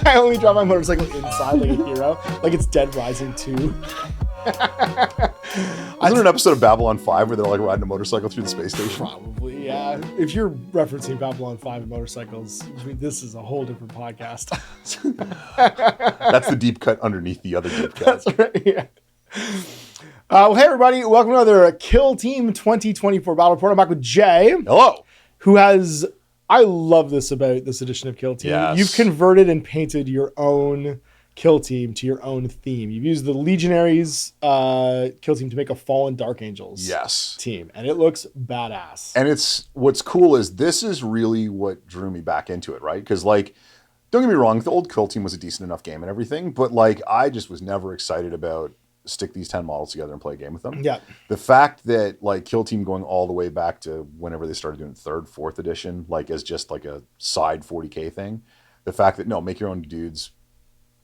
I only drive my motorcycle inside like a hero. Like it's Dead Rising 2. Wasn't there an episode of Babylon 5 where they're like riding a motorcycle through the space station? Probably, yeah. If you're referencing Babylon 5 and motorcycles, this is a whole different podcast. That's the deep cut underneath the other deep cut. That's right, yeah. Well, hey everybody, welcome to another Kill Team 2024 Battle Report. I'm back with Jay. Hello. Who has, I love this about this edition of Kill Team. Yes. You've converted and painted your own Kill Team to your own theme. You've used the Legionaries Kill Team to make a Fallen Dark Angels team, and it looks badass. And what's cool is this is really what drew me back into it, right? Because like, don't get me wrong, the old Kill Team was a decent enough game and everything, but like I just was never excited about stick these 10 models together and play a game with them. Yeah. The fact that like Kill Team going all the way back to whenever they started doing 3rd, 4th edition, like as just like a side 40K thing, the fact that no, make your own dudes,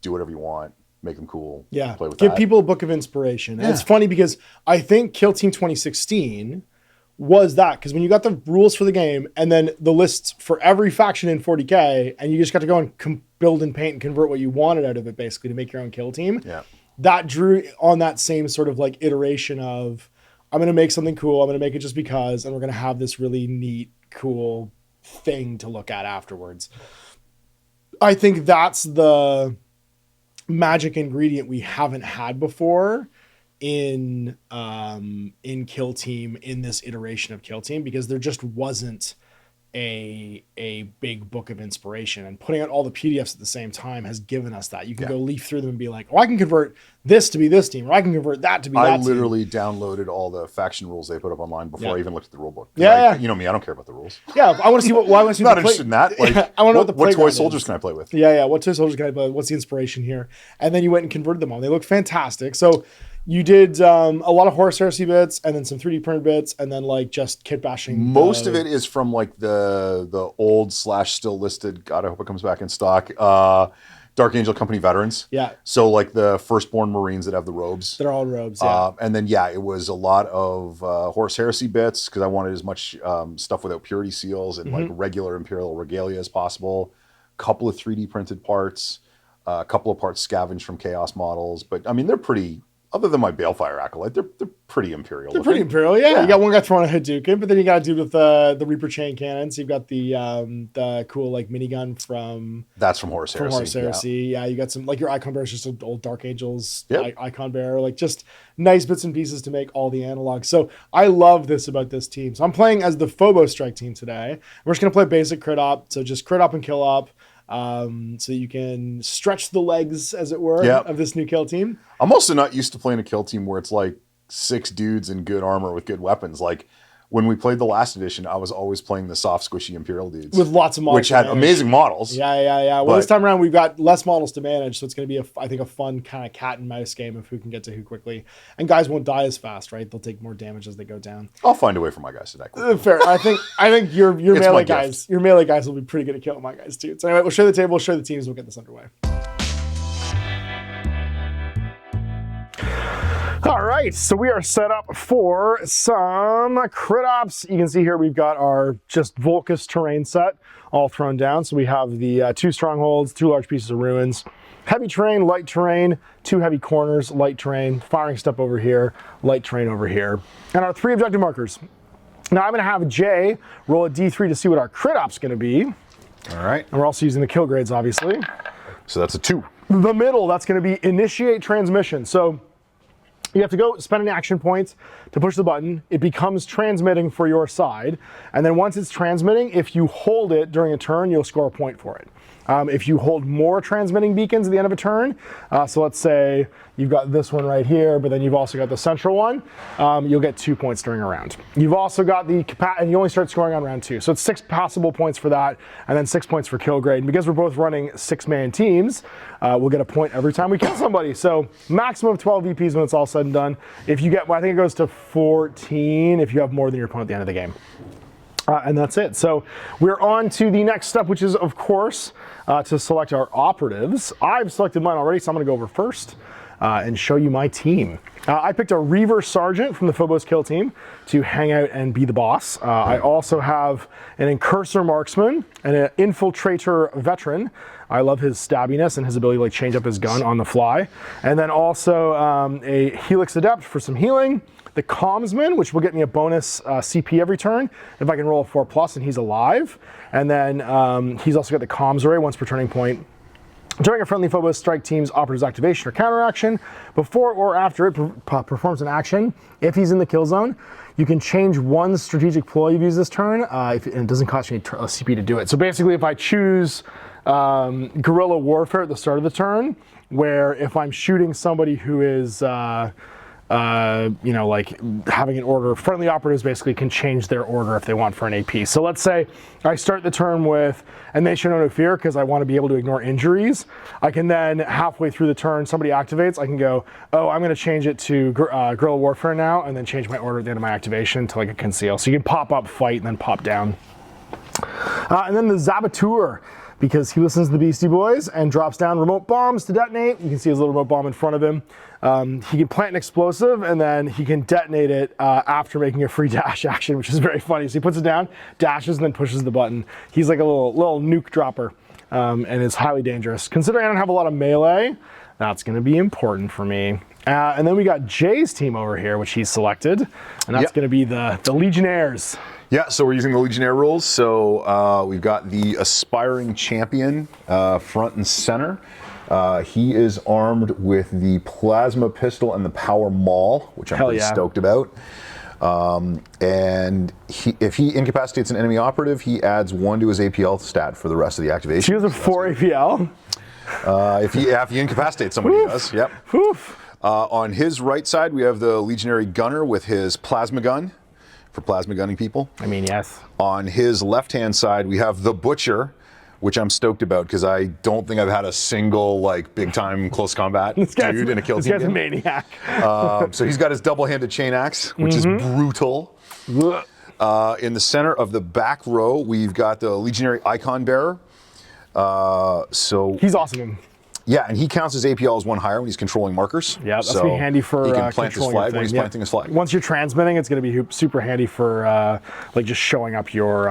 do whatever you want, make them cool. Yeah. Play with Give that. people a book of inspiration. Yeah. And it's funny because I think Kill Team 2016 was that, because when you got the rules for the game and then the lists for every faction in 40K and you just got to go and build and paint and convert what you wanted out of it basically to make your own kill team. Yeah. That drew on that same sort of like iteration of, I'm going to make something cool. I'm going to make it just because, and we're going to have this really neat, cool thing to look at afterwards. I think that's the magic ingredient we haven't had before in Kill Team, in this iteration of Kill Team, because there just wasn't a big book of inspiration, and putting out all the PDFs at the same time has given us that. You can go leaf through them and be like, oh, I can convert this to be this team, or I can convert that to be that I team. literally downloaded all the faction rules they put up online before I even looked at the rule book. Yeah. You know me, I don't care about the rules. Yeah, I want to see what. Well, I want to see I'm not what interested in that. Like, I want to know what the what toy playground soldiers is. can I play with? Yeah. What toy soldiers can I play with? What's the inspiration here? And then you went and converted them all. They look fantastic. So you did a lot of Horus Heresy bits, and then some 3D printed bits, and then like just kit bashing. Most of it is from like the old / still listed. God, I hope it comes back in stock. Dark Angel Company veterans. Yeah. So like the firstborn Marines that have the robes. They're all robes. Yeah. And then it was a lot of Horus Heresy bits because I wanted as much stuff without purity seals and like regular Imperial regalia as possible. Couple of 3D printed parts, a couple of parts scavenged from Chaos models, but I mean they're pretty. Other than my Balefire Acolyte, they're pretty Imperial. They're pretty Imperial, yeah. You got one guy throwing a Hadouken, but then you got a dude with the Reaper chain cannons. You've got the cool like minigun from Horus Heresy. Horus Heresy. Yeah, you got some like your icon bearer is just an old Dark Angels icon bearer, like just nice bits and pieces to make all the analogs. So I love this about this team. So I'm playing as the Phobos Strike team today. We're just gonna play basic crit op, so just crit op and kill op. So you can stretch the legs, as it were, of this new kill team. I'm also not used to playing a kill team where it's like 6 dudes in good armor with good weapons. Like when we played the last edition, I was always playing the soft, squishy Imperial dudes with lots of models, which had amazing models. Yeah. Well, this time around we've got less models to manage, so it's going to be I think a fun kind of cat and mouse game of who can get to who quickly. And guys won't die as fast, right? They'll take more damage as they go down. I'll find a way for my guys to die quickly. Fair. I think your melee guys, your melee guys will be pretty good at killing my guys too. So anyway, we'll share the table, we'll share the teams, we'll get this underway. All right, so we are set up for some crit ops. You can see here we've got our just Volcus terrain set all thrown down. So we have the 2 strongholds, 2 large pieces of ruins, heavy terrain, light terrain, 2 heavy corners, light terrain, firing step over here, light terrain over here, and our 3 objective markers. Now I'm going to have Jay roll a D3 to see what our crit op's going to be. All right. And we're also using the kill grades, obviously. So that's a 2. The middle, that's going to be initiate transmission. So you have to go spend an action point to push the button. It becomes transmitting for your side. And then once it's transmitting, if you hold it during a turn, you'll score a point for it. If you hold more transmitting beacons at the end of a turn, so let's say you've got this one right here, but then you've also got the central one, you'll get 2 points during a round. You've also got the capacity, and you only start scoring on round 2. So it's 6 possible points for that, and then 6 points for kill grade. And because we're both running 6-man teams, we'll get a point every time we kill somebody. So maximum of 12 VPs when it's all said and done. If you get, well, I think it goes to 14 if you have more than your opponent at the end of the game. And that's it. So we're on to the next step, which is, of course, to select our operatives. I've selected mine already, so I'm going to go over first and show you my team. I picked a Reaver Sergeant from the Phobos Kill Team to hang out and be the boss. I also have an Incursor Marksman and an Infiltrator Veteran I love his stabbiness and his ability to like change up his gun on the fly. And then also a Helix Adept for some healing. The Commsman, which will get me a bonus CP every turn if I can roll a 4+ and he's alive. And then he's also got the Comms Ray once per turning point. During a friendly Phobos strike team's operative's activation or counteraction, before or after it performs an action, if he's in the kill zone, you can change one strategic ploy you've used this turn, and it doesn't cost you any CP to do it. So basically, if I choose guerrilla warfare at the start of the turn, where if I'm shooting somebody who is you know, like having an order, friendly operatives basically can change their order if they want for an AP. So let's say I start the turn with, and they show no fear because I want to be able to ignore injuries. I can then halfway through the turn, somebody activates, I can go, oh, I'm going to change it to guerrilla warfare now, and then change my order at the end of my activation to like a conceal. So you can pop up, fight, and then pop down. And then the Zabatur, because he listens to the Beastie Boys and drops down remote bombs to detonate. You can see his little remote bomb in front of him. He can plant an explosive and then he can detonate it after making a free dash action, which is very funny. So he puts it down, dashes, and then pushes the button. He's like a little nuke dropper, and it's highly dangerous. Considering I don't have a lot of melee, that's going to be important for me. And then we got Jay's team over here, which he's selected, and that's going to be the Legionnaires. Yeah, so we're using the Legionnaire rules. So we've got the Aspiring Champion front and center. He is armed with the Plasma Pistol and the Power Maul, which I'm pretty stoked about. And if he incapacitates an enemy operative, he adds 1 to his APL stat for the rest of the activation. He has a 4 APL? If he incapacitates somebody, he does. Yep. On his right side, we have the Legionary Gunner with his Plasma Gun for plasma gunning people. I mean, yes. On his left-hand side, we have the Butcher, which I'm stoked about because I don't think I've had a single like big-time close combat dude in a kill team. This guy's a maniac. So he's got his double-handed chain axe, which is brutal. In the center of the back row, we've got the Legionary Icon Bearer. So he's awesome. Yeah, and he counts his APL as 1 higher when he's controlling markers. Yeah, that's going to be handy for he can plant his flag when he's planting his flag. Once you're transmitting, it's going to be super handy for like just showing up your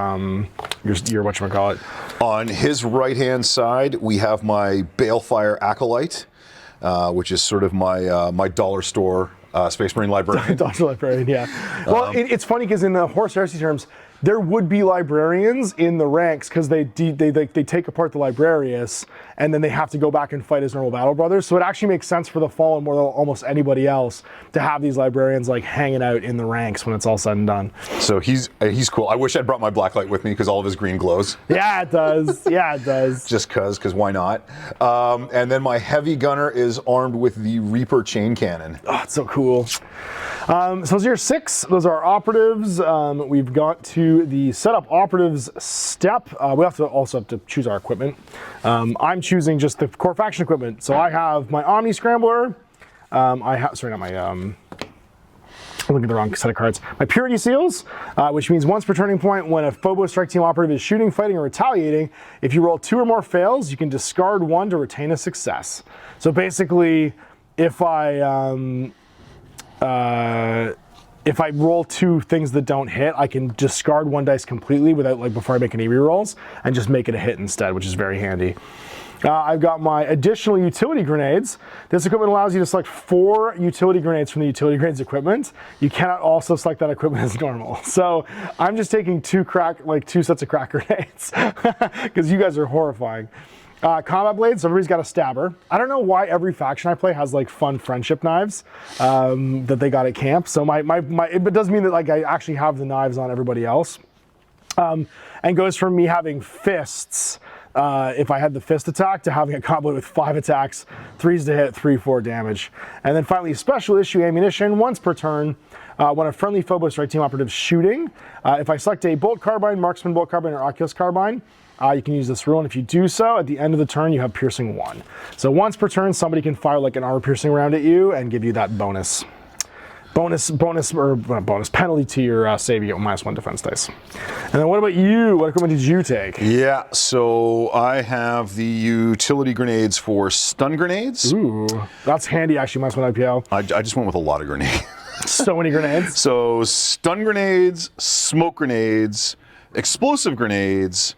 whatchamacallit. On his right-hand side, we have my Balefire Acolyte, which is sort of my my dollar store Space Marine librarian. Dollar librarian, yeah. Well, it's funny because in the Horus Heresy terms, there would be librarians in the ranks because they take apart the Librarius and then they have to go back and fight as normal battle brothers. So it actually makes sense for the Fallen more than almost anybody else to have these librarians like hanging out in the ranks when it's all said and done. So he's cool. I wish I'd brought my Blacklight with me because all of his green glows. Yeah, it does. Yeah, it does. Just because why not? And then my Heavy Gunner is armed with the Reaper Chain Cannon. Oh, it's so cool. So those are your 6. Those are our operatives. We've got to the setup operatives step. We also have to choose our equipment. I'm choosing just the core faction equipment. So I have my Omni Scrambler. I'm looking at the wrong set of cards. My Purity Seals, which means once per turning point, when a Phobos strike team operative is shooting, fighting, or retaliating, if you roll 2 or more fails, you can discard 1 to retain a success. So basically, if I roll 2 things that don't hit, I can discard 1 dice completely without before I make any rerolls and just make it a hit instead, which is very handy. I've got my additional utility grenades. This equipment allows you to select 4 utility grenades from the utility grenades equipment. You cannot also select that equipment as normal. So I'm just taking 2 sets of crack grenades because you guys are horrifying. Combat blades, so everybody's got a stabber. I don't know why every faction I play has fun friendship knives that they got at camp. So it does mean that I actually have the knives on everybody else. And goes from me having fists, if I had the fist attack, to having a combo with 5 attacks, 3s to hit, 3/4 damage. And then finally, special issue ammunition, once per turn. When a friendly Phobos strike team operative is shooting, if I select a bolt carbine, marksman bolt carbine, or Oculus carbine, you can use this rule, and if you do so, at the end of the turn, you have piercing 1. So once per turn, somebody can fire an armor piercing round at you and give you that bonus penalty to your save. You get -1 defense dice. And then what about you? What equipment did you take? Yeah, so I have the utility grenades for stun grenades. Ooh, that's handy actually, -1 IPL. I just went with a lot of grenades. So many grenades. So stun grenades, smoke grenades, explosive grenades,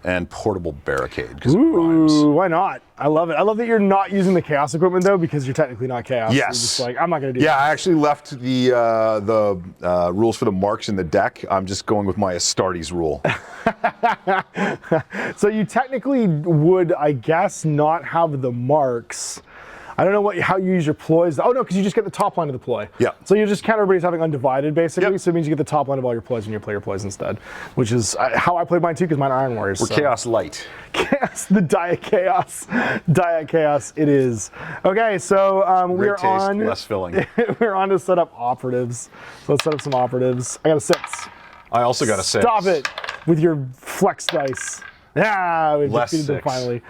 and portable barricade because it rhymes. Ooh, why not? I love it. I love that you're not using the chaos equipment though, because you're technically not chaos. Yes. You're just like, I'm not gonna do Yeah, that. I actually left the rules for the marks in the deck. I'm just going with my Astartes rule. So you technically would, I guess, not have the marks. I don't know how you use your ploys. Oh no, because you just get the top line of the ploy. Yeah. So you just count everybody's having undivided basically. Yep. So it means you get the top line of all your ploys when you play your ploys instead, which is how I played mine too, because mine are Iron Warriors. We're Chaos Light. Chaos, the Diet Chaos. Diet Chaos, it is. Okay, so Great taste, less filling. we're on to set up operatives. So let's set up some operatives. I got a 6. I also got a 6. Stop it with your flex dice. Yeah, we Less defeated them 6. finally.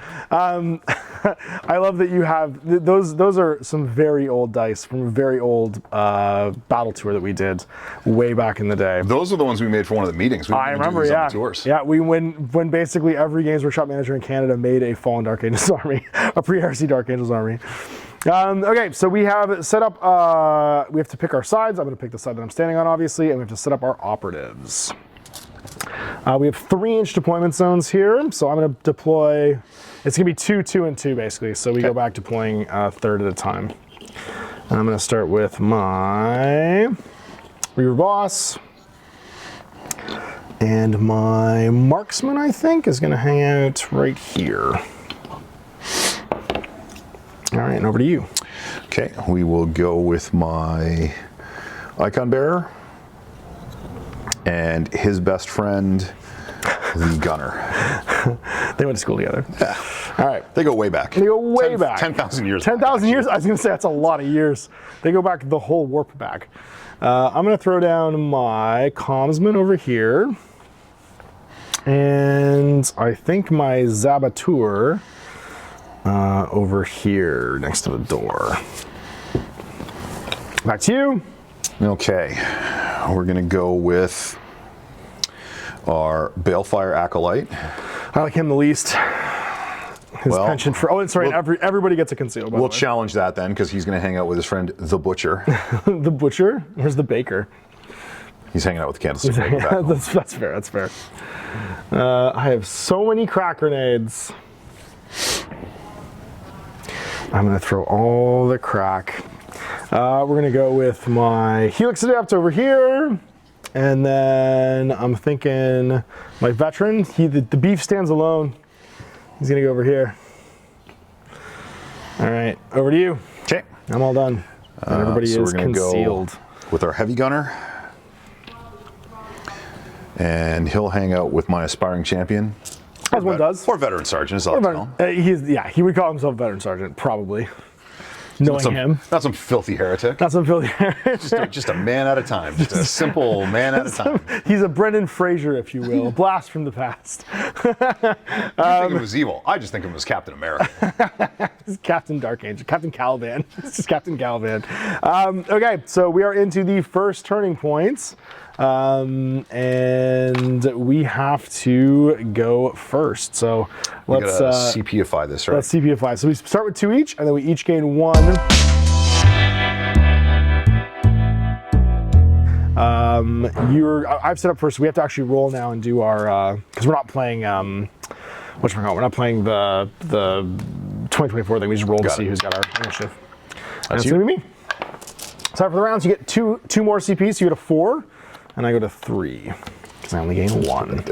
I love that you have those. Those are some very old dice from a very old battle tour that we did way back in the day. Those are the ones we made for one of the meetings. We didn't I even do remember, these on yeah, the tours. yeah. We when basically every Games Workshop manager in Canada made a Fallen Dark Angels army, a pre-heresy Dark Angels army. Okay, so we have set up. We have to pick our sides. I'm going to pick the side that I'm standing on, obviously, and we have to set up our operatives. We have 3-inch deployment zones here, so I'm going to deploy. It's going to be 2, 2, and 2 basically. So we go back deploying a third at a time. And I'm going to start with my Reaver Boss. And my Marksman, I think, is going to hang out right here. All right, and over to you. Okay, we will go with my Icon Bearer and his best friend, the Gunner. They went to school together. Yeah. All right. They go way back. They go way back. 10,000 years. 10,000 years? I was going to say that's a lot of years. They go back the whole warp back. I'm going to throw down my Commsman over here. And I think my Zabatur over here next to the door. Back to you. Okay, we're gonna go with our Balefire Acolyte. I like him the least. His Well, penchant for everybody gets a conceal. By We'll the way. challenge that then, because he's gonna hang out with his friend the Butcher. The butcher. Where's the baker? He's hanging out with the Candlestick Maker back home. That's fair. That's fair. I have so many crack grenades. I'm gonna throw all the crack. We're gonna go with my Helix Adept over here, and then I'm thinking my veteran. The beef stands alone. He's gonna go over here. All right, over to you. Okay. I'm all done. And everybody So is we're gonna concealed. go with our Heavy Gunner. And he'll hang out with my Aspiring Champion. As one does. Or Veteran Sergeant, as I like to call him. He would call himself Veteran Sergeant, probably. Knowing him. Not some filthy heretic. Not some filthy. Just a man at a time. Just a simple man at a time. He's a Brendan Fraser, if you will. A blast from the past. You think it was evil. I just think it was Captain America. It's Captain Dark Angel. Captain Caliban. It's just Captain Caliban. Okay, so we are into the first turning points. And we have to go first. So let's CPify this, right? let's CPify. So we start with 2 each, and then we each gain 1. I've set up first. So we have to actually roll now and do our because we're not playing we're not playing the 2024 thing. We just roll to see who's got our initiative. And it's gonna be me. So for the rounds, you get two more CPs. So you get a 4. And I go to 3, because I only gain 1.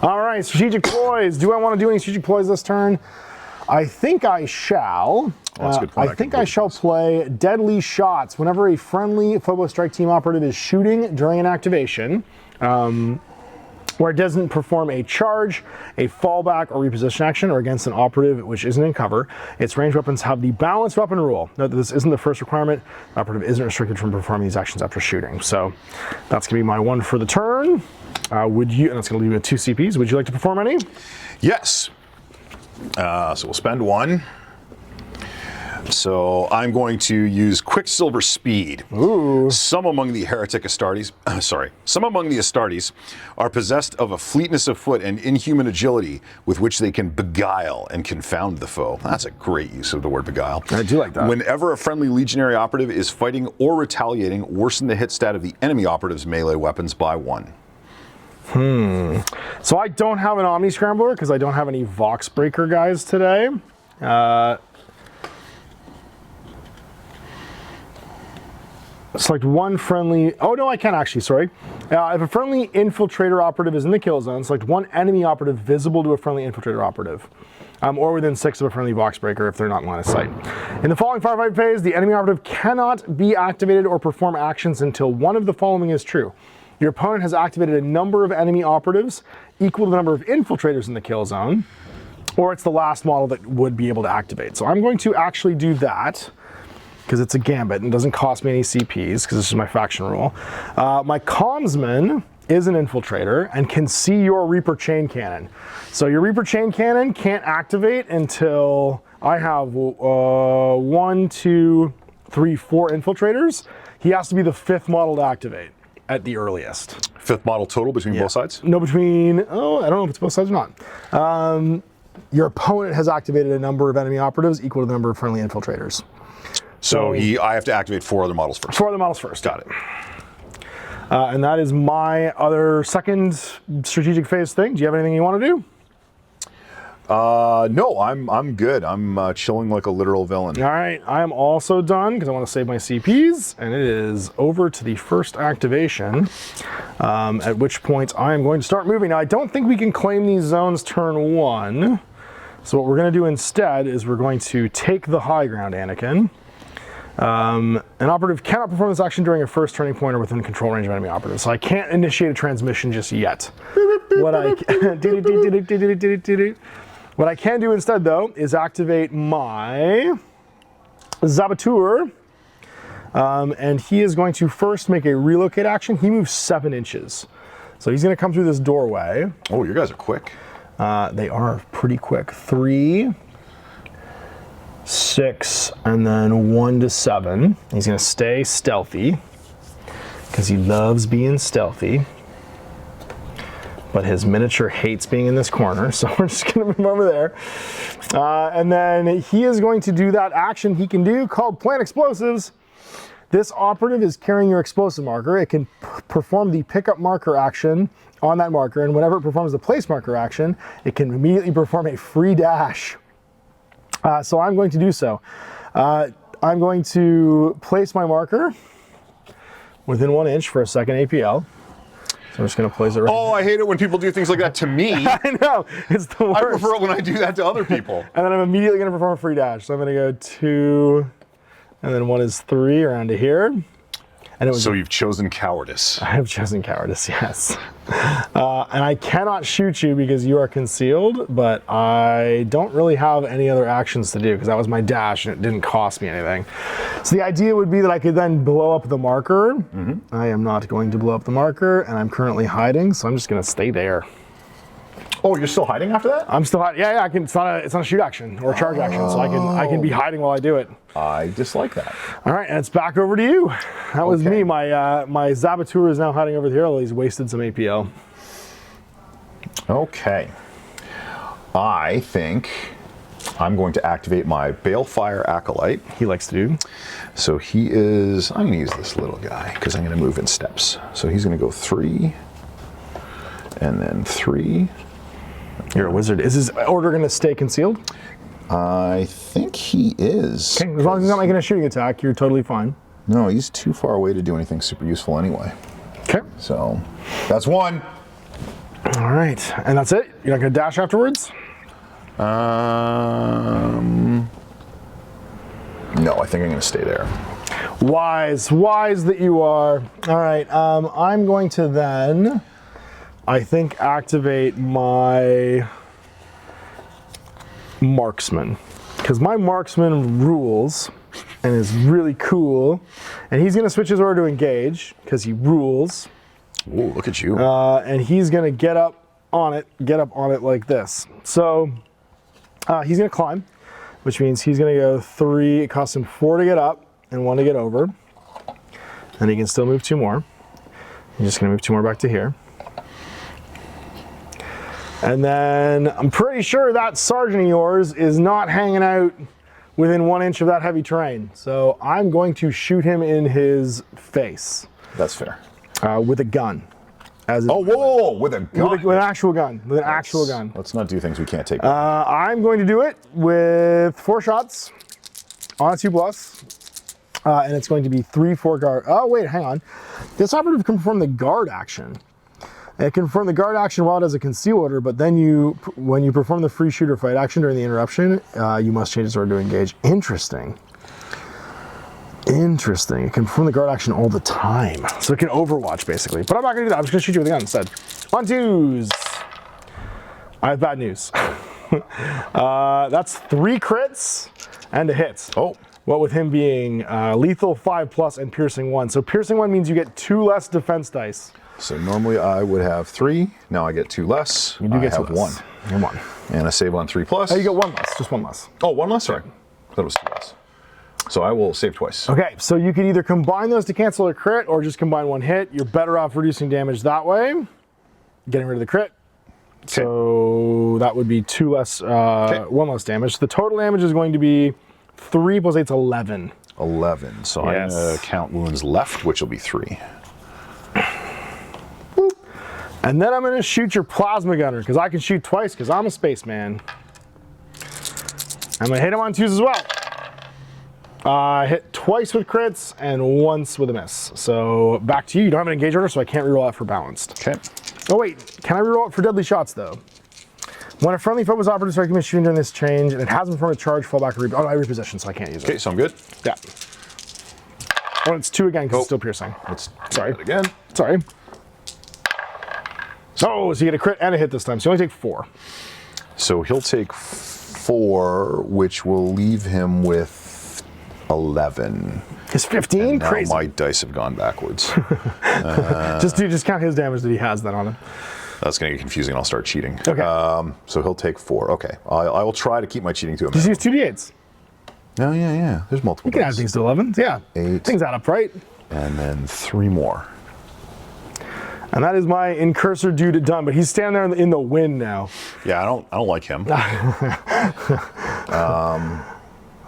All right, strategic ploys. Do I want to do any strategic ploys this turn? I think I shall. That's a good point. I think I shall play Deadly Shots. Whenever a friendly Phobos Strike Team operative is shooting during an activation, where it doesn't perform a charge, a fallback, or reposition action, or against an operative which isn't in cover, its ranged weapons have the balanced weapon rule. Note that this isn't the first requirement. The operative isn't restricted from performing these actions after shooting. So that's gonna be my 1 for the turn. And that's gonna leave me with 2 CPs. Would you like to perform any? Yes. So we'll spend 1. So I'm going to use Quicksilver Speed. Ooh. Some among the heretic Astartes, some among the Astartes are possessed of a fleetness of foot and inhuman agility with which they can beguile and confound the foe. That's a great use of the word beguile. I do like that. Whenever a friendly legionary operative is fighting or retaliating, worsen the hit stat of the enemy operative's melee weapons by 1. So I don't have an Omni Scrambler because I don't have any Vox Breaker guys today. Select one friendly. Oh no, I can actually. Sorry. If a friendly infiltrator operative is in the kill zone, select one enemy operative visible to a friendly infiltrator operative, or within 6 of a friendly Vox Breaker if they're not in line of sight. In the following firefight phase, the enemy operative cannot be activated or perform actions until one of the following is true. Your opponent has activated a number of enemy operatives equal to the number of infiltrators in the kill zone, or it's the last model that would be able to activate. So I'm going to actually do that, because it's a gambit and doesn't cost me any CPs, because this is my faction rule. My Commsman is an infiltrator and can see your Reaper Chain Cannon. So your Reaper Chain Cannon can't activate until I have 1, 2, 3, 4 infiltrators. He has to be the 5th model to activate at the earliest. 5th model total between both sides? No, between, I don't know if it's both sides or not. Your opponent has activated a number of enemy operatives equal to the number of friendly infiltrators. So I have to activate 4 other models first. 4 other models first. Got it. And that is my other second strategic phase thing. Do you have anything you want to do? No, I'm good. I'm chilling like a literal villain. All right, I am also done because I want to save my CPs, and it is over to the first activation, at which point I am going to start moving. Now, I don't think we can claim these zones turn 1, so what we're going to do instead is we're going to take the high ground, Anakin. An operative cannot perform this action during a first turning point or within control range of enemy operatives, so I can't initiate a transmission just yet. What I can do instead, though, is activate my Zabatur, and he is going to first make a relocate action. He moves 7 inches, so he's going to come through this doorway. Oh, you guys are quick. They are pretty quick. 3, 6, and then 1 to 7. He's going to stay stealthy because he loves being stealthy. But his miniature hates being in this corner, so we're just going to move over there. And then he is going to do that action he can do called Plant Explosives. This operative is carrying your explosive marker. It can perform the pickup marker action on that marker, and whenever it performs the place marker action, it can immediately perform a free dash. So I'm going to do so. I'm going to place my marker within 1 inch for a second APL. So I'm just going to place it right Oh, I hate it when people do things like that to me. I know, it's the worst. I prefer it when I do that to other people. And then I'm immediately going to perform a free dash. So I'm going to go 2, and then 1 is 3 around to here. And it was, So you've chosen cowardice. I have chosen cowardice, yes. And I cannot shoot you because you are concealed, but I don't really have any other actions to do because that was my dash and it didn't cost me anything. So the idea would be that I could then blow up the marker. Mm-hmm. I am not going to blow up the marker, and I'm currently hiding, so I'm just going to stay there. Oh, you're still hiding after that? I'm still hiding. Yeah, I can. It's not a shoot action or a charge action, so I can be hiding while I do it. I dislike that. All right, and it's back over to you. That was Okay. me. My Zabatur is now hiding over here. He's wasted some APL. Okay. I think I'm going to activate my Balefire Acolyte. He likes to do. So he is, I'm going to use this little guy because I'm going to move in steps. So he's going to go 3, and then 3. You're a wizard. Is his order going to stay concealed? I think he is. Okay, as long as he's not making a shooting attack, you're totally fine. No, he's too far away to do anything super useful anyway. Okay. So that's 1. All right, and that's it? You're not going to dash afterwards? No, I think I'm going to stay there. Wise that you are. All right, I'm going to then, I think, activate my Marksman. Because my Marksman rules and is really cool. And he's going to switch his order to engage because he rules. Ooh, look at you. And he's going to get up on it like this. So he's going to climb, which means he's going to go 3. It costs him 4 to get up and 1 to get over. And he can still move 2 more. He's just going to move 2 more back to here. And then I'm pretty sure that sergeant of yours is not hanging out within 1 inch of that heavy terrain. So I'm going to shoot him in his face. That's fair. With a gun. As Oh, whoa, with a gun. with an actual gun. With an actual gun. Let's not do things we can't take. I'm going to do it with 4 shots on a 2+. And it's going to be 3/4 guard. Oh, wait, hang on. This operative can perform the guard action. It can perform the guard action while it has a conceal order, but then when you perform the free shooter fight action during the interruption, you must change its order to engage. Interesting. Interesting. It can perform the guard action all the time. So it can Overwatch, basically. But I'm not going to do that. I'm just going to shoot you with a gun instead. On 2s. I have bad news. That's 3 crits and a hit. Oh. What with him being lethal 5+ and piercing 1. So piercing 1 means you get 2 less defense dice. So normally I would have 3. Now I get 2 less. You do get I 2 have less. 1. You're 1. And a save on 3+. Oh, you get 1 less. Just 1 less. Oh, 1 less? Sorry. I thought it was 2 less. So I will save twice. Okay, so you can either combine those to cancel a crit or just combine 1 hit. You're better off reducing damage that way. Getting rid of the crit. Okay. So that would be 2 less, 1 less damage. The total damage is going to be 3 + 8 is 11. 11. So Yes. I'm going to count wounds left, which will be 3. Boop. And then I'm going to shoot your plasma gunner because I can shoot twice because I'm a spaceman. I'm going to hit him on 2s as well. Hit twice with crits and once with a miss. So back to you. You don't have an engage order, so I can't reroll that for balanced. Okay. Oh wait, can I reroll it for deadly shots though? When a friendly foe was offered to strike me shooting during this change and it hasn't performed a charge, fall back, or I reposition, so I can't use it. Okay, so I'm good. Yeah. Oh, it's 2 again because it's still piercing. Let's Sorry. do it again. Sorry. Oh, so you get a crit and a hit this time, so you only take 4. So he'll take 4, which will leave him with 11. His 15? Now Crazy. my dice have gone backwards. Just count his damage that he has then on him. That's going to get confusing and I'll start cheating. Okay. So he'll take 4. Okay. I will try to keep my cheating to a Just minimum. use 2d8s. Oh, yeah. There's multiple. You can add dice. things to 11s, yeah. 8. Things add up, right? And then 3 more. And that is my incursor dude done, but he's standing there in the wind now. Yeah, I don't like him.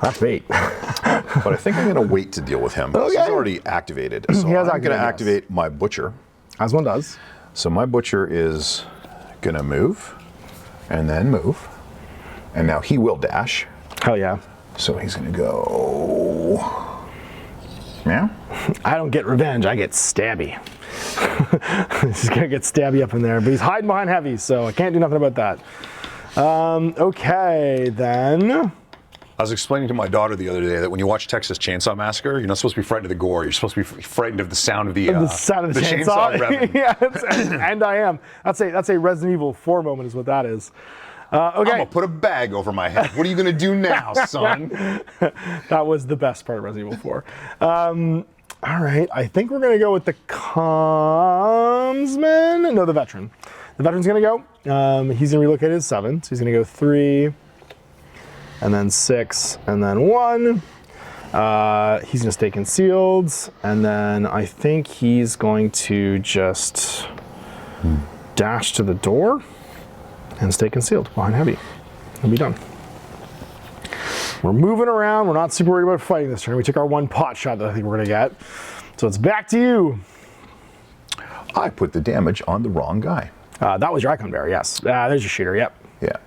That's fate. But I think I'm going to wait to deal with him. Because He's Okay. already activated. So He has I'm going to activated, yes. activate my butcher. As one does. So my butcher is going to move and then move. And now he will dash. Hell yeah. So he's going to go. Yeah. I don't get revenge, I get stabby. He's gonna get stabby up in there, but he's hiding behind heavy, so I can't do nothing about that. Okay, then. I was explaining to my daughter the other day that when you watch Texas Chainsaw Massacre, you're not supposed to be frightened of the gore. You're supposed to be frightened of the sound of the Sound of the chainsaw. revving. Yeah, and I am. That's a Resident Evil 4 moment is what that is. Okay. I'm gonna put a bag over my head. What are you gonna do now, son? That was the best part of Resident Evil 4. All right, I think we're gonna go with the commsman. No, the veteran. The veteran's gonna go. He's gonna relocate at 7, so he's gonna go 3, and then 6, and then 1. He's gonna stay concealed, and then I think he's going to just dash to the door and stay concealed behind heavy. He'll be done. We're moving around. We're not super worried about fighting this turn. We took our 1 pot shot that I think we're gonna get. So it's back to you. I put the damage on the wrong guy. That was your icon bearer, yes. There's your shooter, yep. Yeah.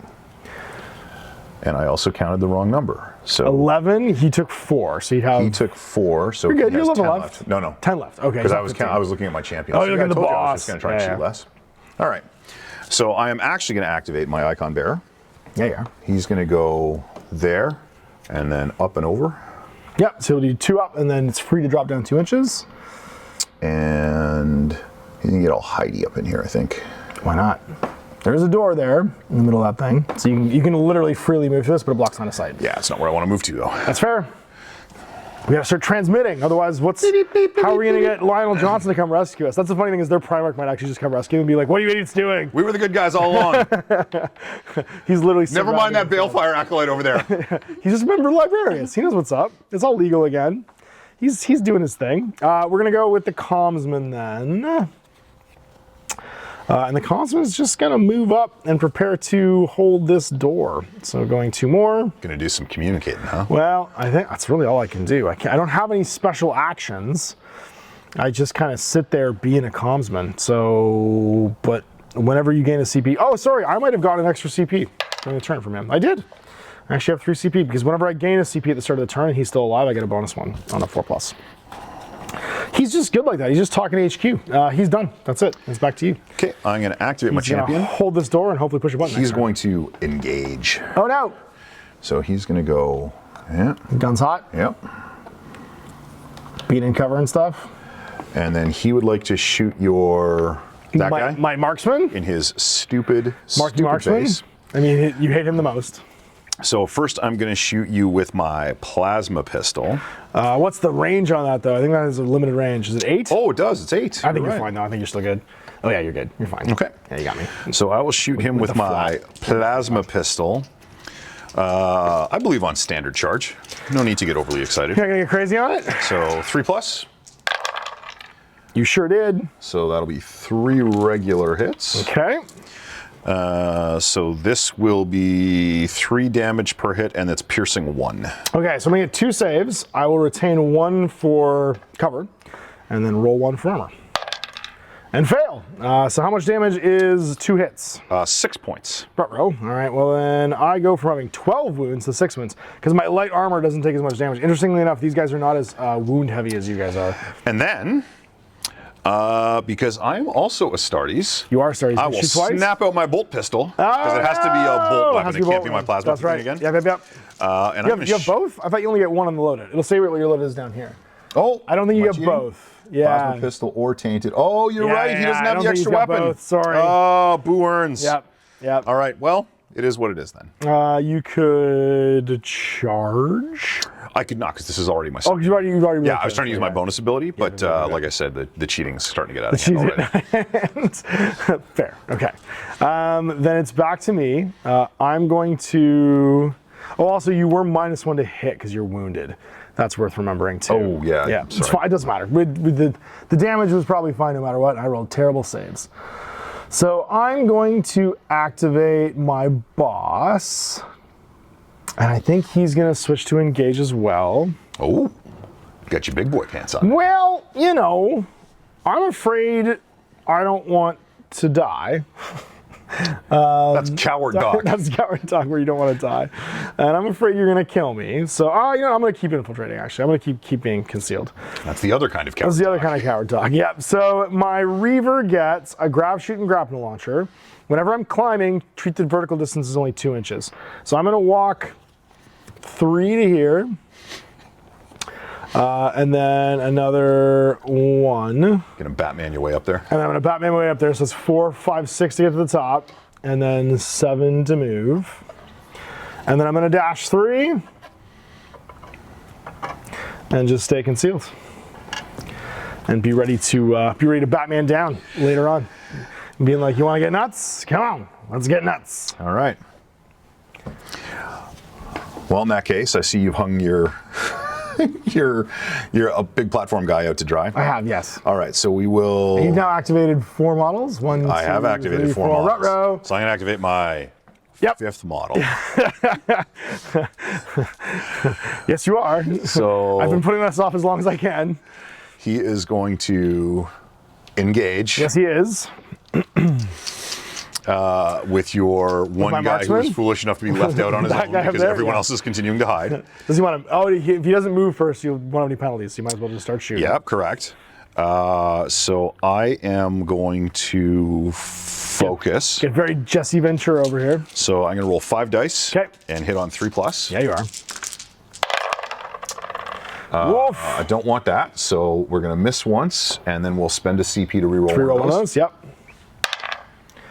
And I also counted the wrong number. So 11, he took 4, so you'd have... he took 4, so You're good, he you has have 10 level left. left. No. 10 left, okay. Because so I was 15. I was looking at my champion. Oh, you're See, I looking at the told you I was boss. just going to try and Yeah. shoot less. All right. So I am actually going to activate my icon bearer. Yeah. He's going to go there and then up and over. Yep, so he'll do 2 up, and then it's free to drop down 2 inches. And he's going to get all hidey up in here, I think. Why not? There's a door there in the middle of that thing. So you can literally freely move to this, but it blocks line of sight. Yeah, it's not where I want to move to, though. That's fair. We gotta start transmitting, otherwise how are we gonna get Lionel Johnson to come rescue us? That's the funny thing is their Primarch might actually just come rescue and be like, what are you idiots doing? We were the good guys all along. He's literally Never mind that Balefire acolyte over there. He's just a member of Librarians. He knows what's up. It's all legal again. He's doing his thing. We're gonna go with the commsman then. And the commsman is just gonna move up and prepare to hold this door. So going 2 more. Gonna do some communicating, huh? Well, I think that's really all I can do. I don't have any special actions. I just kind of sit there being a commsman. So, but whenever you gain a CP, oh, sorry, I might have got an extra CP during the turn from him. I did. I actually have 3 CP because whenever I gain a CP at the start of the turn and he's still alive, I get a bonus one on a 4+. He's just good like that. He's just talking HQ. He's done. That's it. It's back to you. Okay, I'm going to activate my He's gonna champion. hold this door and hopefully push a button. He's next turn. going to engage. Oh no! So he's going to go, yeah, Guns hot. yep. Being in cover and stuff. And then he would like to shoot that guy My marksman. in his stupid Marksman. face. I mean, you hate him the most. So first I'm going to shoot you with my plasma pistol. What's the range on that though? I think that is a limited range. Is it 8? Oh, it does. It's 8. I think you're right. fine. No, I think you're still good. Oh yeah, you're good. You're fine. Okay. Yeah, you got me. So I will shoot him with the my plasma pistol. I believe on standard charge. No need to get overly excited. You're not gonna get crazy on it? So 3+. You sure did. So that'll be 3 regular hits. Okay. So this will be 3 damage per hit, and it's piercing 1. Okay, so I'm gonna get 2 saves. I will retain 1 for cover, and then roll 1 for armor. And fail. So how much damage is 2 hits? 6 points. Ruh-roh. All right, well then I go from having 12 wounds to 6 wounds, because my light armor doesn't take as much damage. Interestingly enough, these guys are not as wound heavy as you guys are. And then, because I'm also Astartes, You are starting I to will shoot twice? snap out my bolt pistol, because it has to be a bolt weapon. It can't be my plasma That's thing right. again. Yep. And You I'm have, gonna you have both? I thought you only get 1 on the loaded. It'll say what your loaded is down here. Oh, I don't think you am I have cheating? both. Yeah. Plasma pistol or tainted. Oh, you're Yeah, right. He yeah, doesn't I have don't the think he's extra got weapon. both, sorry. Oh, Boo Earns. Yep. Yep. All right. Well, it is what it is then. You could charge. I could not, because this is already my. Oh, you've already Yeah, I was trying to use my bonus ability, but like I said, the cheating's starting to get out of hand already. Fair. Okay. Then it's back to me. I'm going to. Oh, also, you were -1 to hit because you're wounded. That's worth remembering too. Oh, yeah, Yeah. It's sorry. fine. It doesn't matter. With the damage was probably fine no matter what. I rolled terrible saves. So I'm going to activate my boss. And I think he's going to switch to engage as well. Oh, got your big boy pants on. Well, you know, I'm afraid I don't want to die. That's coward dog. That's coward talk where you don't want to die. And I'm afraid you're going to kill me. So, you know, I'm going to keep infiltrating, actually. I'm going to keep being concealed. That's the other kind of coward. That's the other kind of coward talk. Yep. So my Reaver gets a grab, shoot, and grapple launcher. Whenever I'm climbing, treat the vertical distance is only 2 inches. So I'm going to walk 3 to here. And then another 1. Gonna Batman your way up there. And I'm gonna Batman my way up there, so it's 4, 5, 6 to get to the top, and then 7 to move. And then I'm gonna dash 3, and just stay concealed. And be ready to Batman down later on. Being like, you wanna get nuts? Come on, let's get nuts. All right. Well, in that case, I see you've hung your you're a big platform guy out to dry. I have, yes. All right, so we will. You've now activated 4 models. I have activated 4 models. Ruh-roh. So I'm gonna activate my Yep. 5th model. Yes, you are. So I've been putting this off as long as I can. he is going to engage Yes, he is. with your one my guy who marksman? is foolish enough to be left out on his That own guy up because there, everyone yeah. else is continuing to hide. Does he want to? Oh, if he doesn't move first, you won't have any penalties. So you might as well just start shooting. Yep, correct. So I am going to focus. Get very Jesse Ventura over here. So I'm going to roll 5 dice Okay. and hit on 3+. Yeah, you are. Wolf. I don't want that, so we're going to miss once, and then we'll spend a CP to reroll Reroll one one of of those. those. Yep.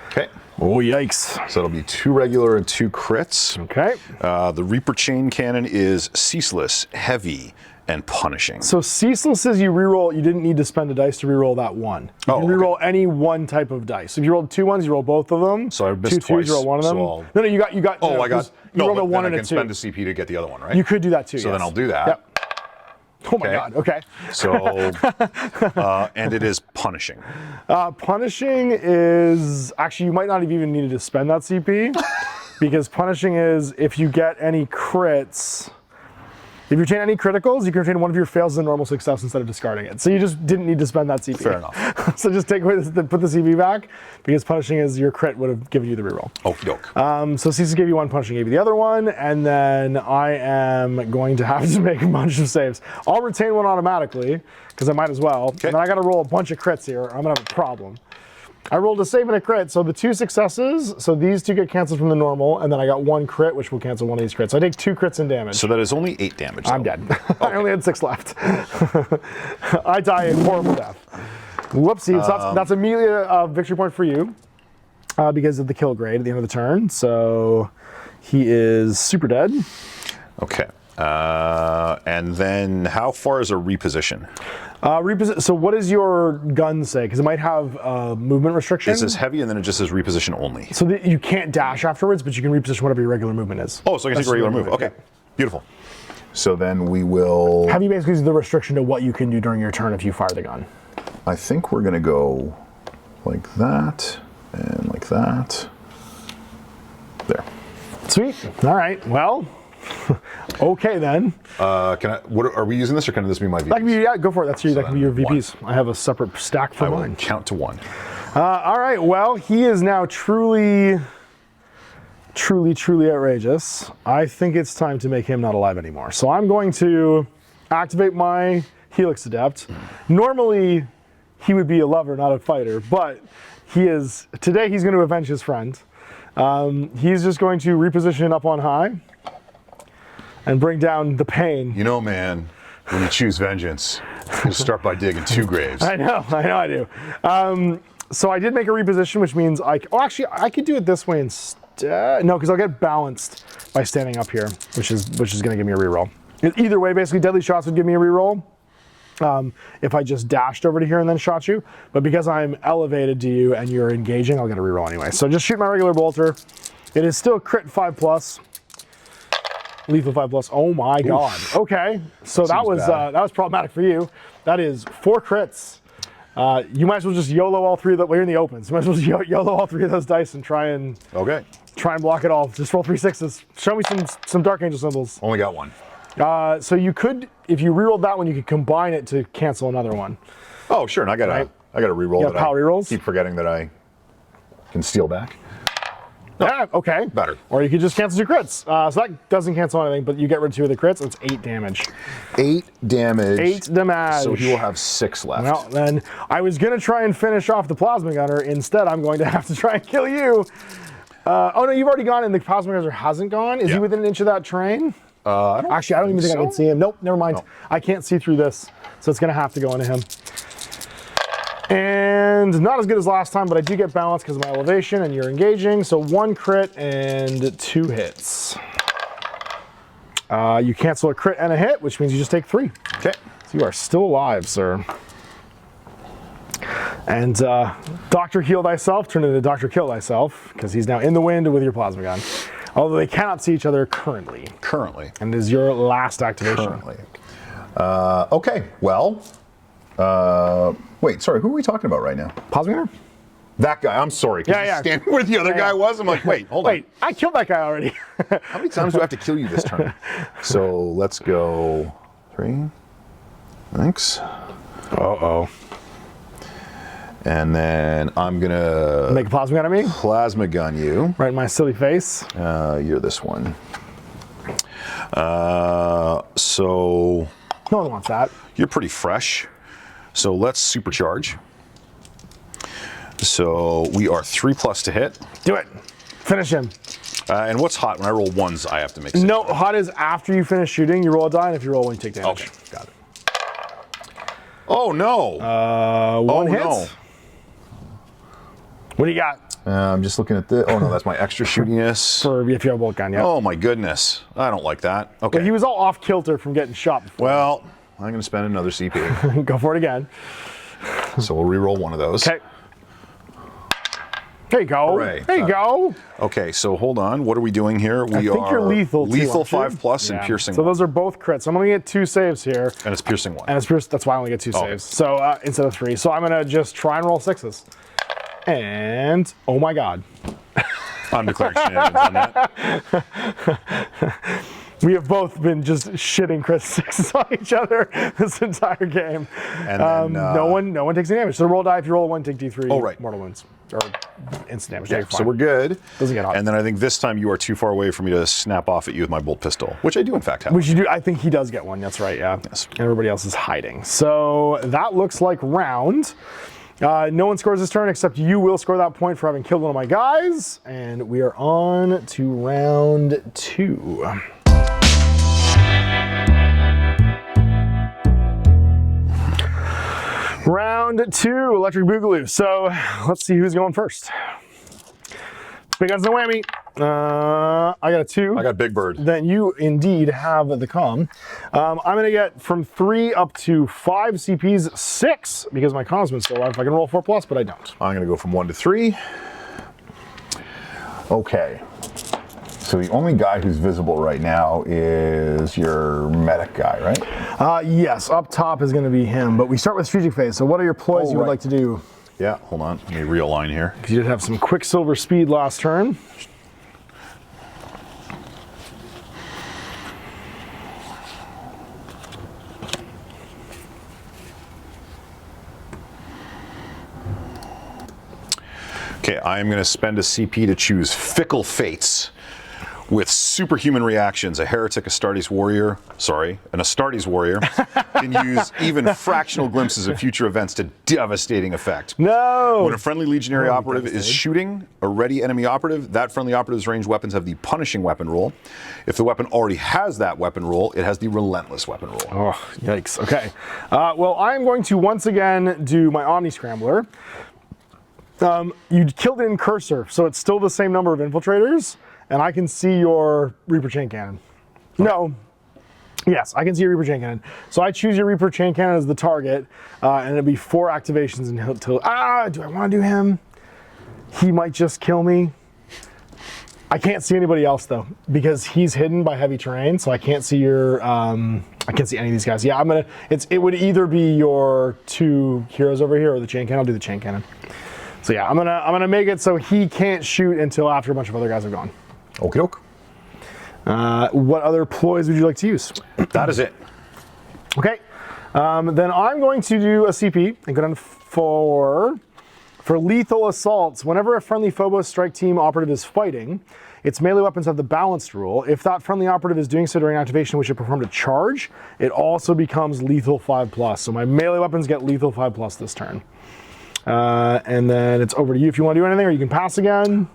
Okay. Oh, yikes. So it'll be 2 regular and 2 crits. Okay. The Reaper Chain Cannon is ceaseless, heavy, and punishing. So ceaseless says you reroll. You didn't need to spend a dice to reroll that one. You Oh, can reroll any one type of dice. If you rolled 2 1s, you roll both of them. So I missed 2 2s, twice, you roll one of them. so I'll- No, you got. Oh, I got. You No, rolled but a 1 then I and a can 2. spend a CP to get the other one, right? You could do that too. So yes. then I'll do that. Yep. Oh my Okay. God. Okay. So, and it is punishing. Punishing is actually you might not have even needed to spend that CP because punishing is if you get any crits, If you retain any criticals, you can retain one of your fails as a normal success instead of discarding it. So you just didn't need to spend that CP. Fair enough. So just take away put the CP back, because punishing is your crit would have given you the reroll. Okie doke. So Ceases gave you one, punishing gave you the other one, and then I am going to have to make a bunch of saves. I'll retain one automatically, because I might as well. And then I got to roll a bunch of crits here, or I'm going to have a problem. I rolled a save and a crit, so the 2 successes, so these 2 get canceled from the normal, and then I got 1 crit, which will cancel one of these crits. So I take 2 crits in damage. So that is only 8 damage. I'm dead. I only had 6 left. I die a horrible death. Whoopsie, so that's immediately a victory point for you, because of the kill grade at the end of the turn. So he is super dead. Okay. And then how far is a reposition? So what does your gun say? Because it might have movement restriction. It says heavy, and then it just says reposition only. So that you can't dash afterwards, but you can reposition whatever your regular movement is. Oh, so I can take a regular move. Okay, beautiful. So then we will... Heavy basically is the restriction to what you can do during your turn if you fire the gun. I think we're going to go like that, and like that. There. Sweet. All right. Well, okay then. Are we using this, or can this be my VPs? That can be, yeah, go for it. That can be your then VPs. I have a separate stack for I will mine. count to 1. All right. Well, he is now truly outrageous. I think it's time to make him not alive anymore. So I'm going to activate my Helix Adept. Normally, he would be a lover, not a fighter, but today he's going to avenge his friend. He's just going to reposition up on high and bring down the pain. You know, man, when you choose vengeance, you start by digging 2 graves. I know I do. So I did make a reposition, which means I could do it this way instead. No, because I'll get balanced by standing up here, which is going to give me a reroll. Either way, basically, deadly shots would give me a reroll if I just dashed over to here and then shot you. But because I'm elevated to you and you're engaging, I'll get a reroll anyway. So just shoot my regular bolter. It is still crit 5+. Lethal 5+. Oh my god. Okay, so that was problematic for you. That is 4 crits. You might as well just YOLO all 3 of them. We're in the open, so you might as well just YOLO all 3 of those dice and try and block it all. Just roll 3 6s. Show me some Dark Angel symbols. Only got 1. So you could, if you rerolled that one, you could combine it to cancel another one. Oh, sure. And I got a reroll. Yeah, power rerolls. Keep forgetting that I can steal back. Yeah, okay. Better. Or you could just cancel 2 crits. So that doesn't cancel anything, but you get rid of 2 of the crits. It's 8 damage. 8 damage. 8 damage. So he will have 6 left. Well, then I was going to try and finish off the plasma gunner. Instead, I'm going to have to try and kill you. Oh no, you've already gone, and the plasma gunner hasn't gone. Is he within an inch of that train? Actually, I don't even think I can see him. Nope, never mind. No. I can't see through this, so it's going to have to go into him. And not as good as last time, but I do get balance because of my elevation, and you're engaging. So 1 crit and 2 hits. You cancel a crit and a hit, which means you just take 3. Okay. So you are still alive, sir. And Dr. Heal Thyself turned into Dr. Kill Thyself, because he's now in the wind with your plasma gun. Although they cannot see each other currently. Currently. And this is your last activation. Currently. Okay, well, wait, sorry, who are we talking about right now? Plasma gunner? That guy, I'm sorry. Yeah. Standing where the other guy was, I'm like, wait, hold on. Wait, I killed that guy already. How many times do I have to kill you this turn? So let's go 3. Thanks. Uh-oh. And then I'm gonna make a plasma gun at me? Plasma gun you. Right in my silly face. You're this one. So no one wants that. You're pretty fresh. So let's supercharge. So we are 3+ to hit. Do it. Finish him. And what's hot? When I roll 1s, I have to make 6. No, hot is after you finish shooting, you roll a die, and if you roll 1, you take damage. Okay, got it. Oh no. 1 hit. No. What do you got? I'm just looking at this. Oh no, that's my extra shootiness. For if you have a bolt gun, yeah. Oh my goodness. I don't like that. Okay. But he was all off kilter from getting shot before. Well, I'm going to spend another CP. Go for it again. So we'll re-roll one of those. Okay. There you go. Hooray. There you go. Okay, so hold on. What are we doing here? I think you're lethal too, lethal aren't you? 5+ and piercing. So 1. those are both crits. So I'm going to get 2 saves here. And it's piercing 1. And it's that's why I only get 2 saves. So instead of 3. So I'm going to just try and roll 6s. And oh my god. I'm declaring shenanigans on that. We have both been just shitting crit sixes on each other this entire game. And then, no one takes any damage. So roll die. If you roll a 1, take D3 Oh, right. mortal wounds. Or instant damage. Yeah, You're so fine. we're good. Doesn't get hot. And then I think this time you are too far away for me to snap off at you with my bolt pistol, which I do in fact have. Which you do. I think he does get one. That's right. Yeah. Yes. And everybody else is hiding. So that looks like round. No one scores this turn except you will score that point for having killed one of my guys. And we are on to round 2. Round 2, Electric Boogaloo. So let's see who's going first. Big guns, no whammy. I got a 2. I got Big Bird. Then you indeed have the comm. I'm going to get from 3 up to 5 CPs, 6, because my comm's been still alive. If I can roll 4+, but I don't. I'm going to go from 1 to 3. Okay. So the only guy who's visible right now is your medic guy, right? Yes, up top is going to be him, but we start with strategic phase. So what are your ploys you would right. like to do? Yeah, hold on. Let me realign here. Because you did have some Quicksilver speed last turn. Okay, I am going to spend a CP to choose Fickle Fates with superhuman reactions. A heretic Astartes warrior, an Astartes warrior can use even fractional glimpses of future events to devastating effect. No! When a friendly legionary Oh, operative is devastating. shooting a ready enemy operative, that friendly operative's ranged weapons have the punishing weapon rule. If the weapon already has that weapon rule, it has the relentless weapon rule. Oh, yikes. Okay. Well, I'm going to once again do my Omni Scrambler. You killed it in cursor, so it's still the same number of infiltrators, and I can see your Reaper Chain Cannon. No. Yes, I can see your Reaper Chain Cannon. So I choose your Reaper Chain Cannon as the target, and it'll be 4 activations until. Do I want to do him? He might just kill me. I can't see anybody else though, because he's hidden by heavy terrain, so I can't see your. I can't see any of these guys. Yeah, I'm gonna. It would either be your 2 heroes over here or the Chain Cannon. I'll do the Chain Cannon. So yeah, I'm gonna make it so he can't shoot until after a bunch of other guys have gone. Okie doke. What other ploys would you like to use? That is it. Okay, then I'm going to do a CP and go down to 4 for lethal assaults. Whenever a friendly Phobos strike team operative is fighting, its melee weapons have the balanced rule. If that friendly operative is doing so during activation, which it performed a charge, it also becomes lethal 5+. So my melee weapons get lethal 5+ this turn. And then it's over to you if you want to do anything, or you can pass again.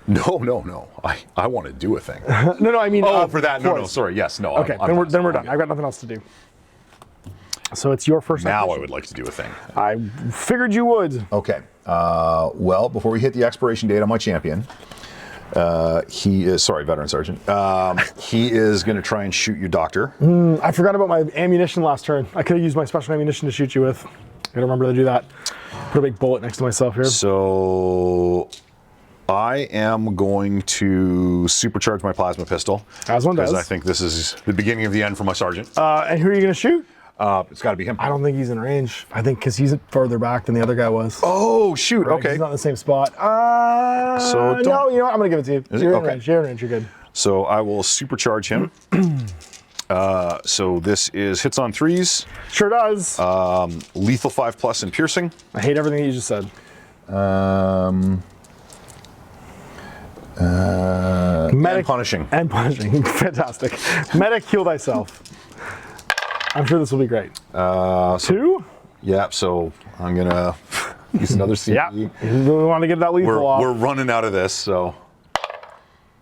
No. I want to do a thing. No, I mean. Oh, for that? No, ploys. Sorry. Yes, no. Okay, then we're done. I've got nothing else to do. So it's your first. Now I activation. would like to do a thing. I figured you would. Okay. Well, before we hit the expiration date on my champion, he is, veteran sergeant. He is going to try and shoot your doctor. I forgot about my ammunition last turn. I could have used my special ammunition to shoot you with. I gotta remember to do that. Put a big bullet next to myself here. So I am going to supercharge my plasma pistol. As one does. Because I think this is the beginning of the end for my sergeant. And who are you gonna shoot? It's got to be him. I don't think he's in range. I think because he's further back than the other guy was. Oh, shoot. Right, Okay. He's not in the same spot. So don't- no, you know what? I'm gonna give it to you. Is it? You're in Okay. range. You're in range. You're good. So I will supercharge him. So this is hits on 3s, Sure does. lethal 5+ and piercing. I hate everything that you just said. And punishing. And punishing. Fantastic. Medic, heal thyself. I'm sure this will be great. 2? Yeah, so I'm going to use another CP. Yeah. You really want to get that lethal off. We're running out of this, so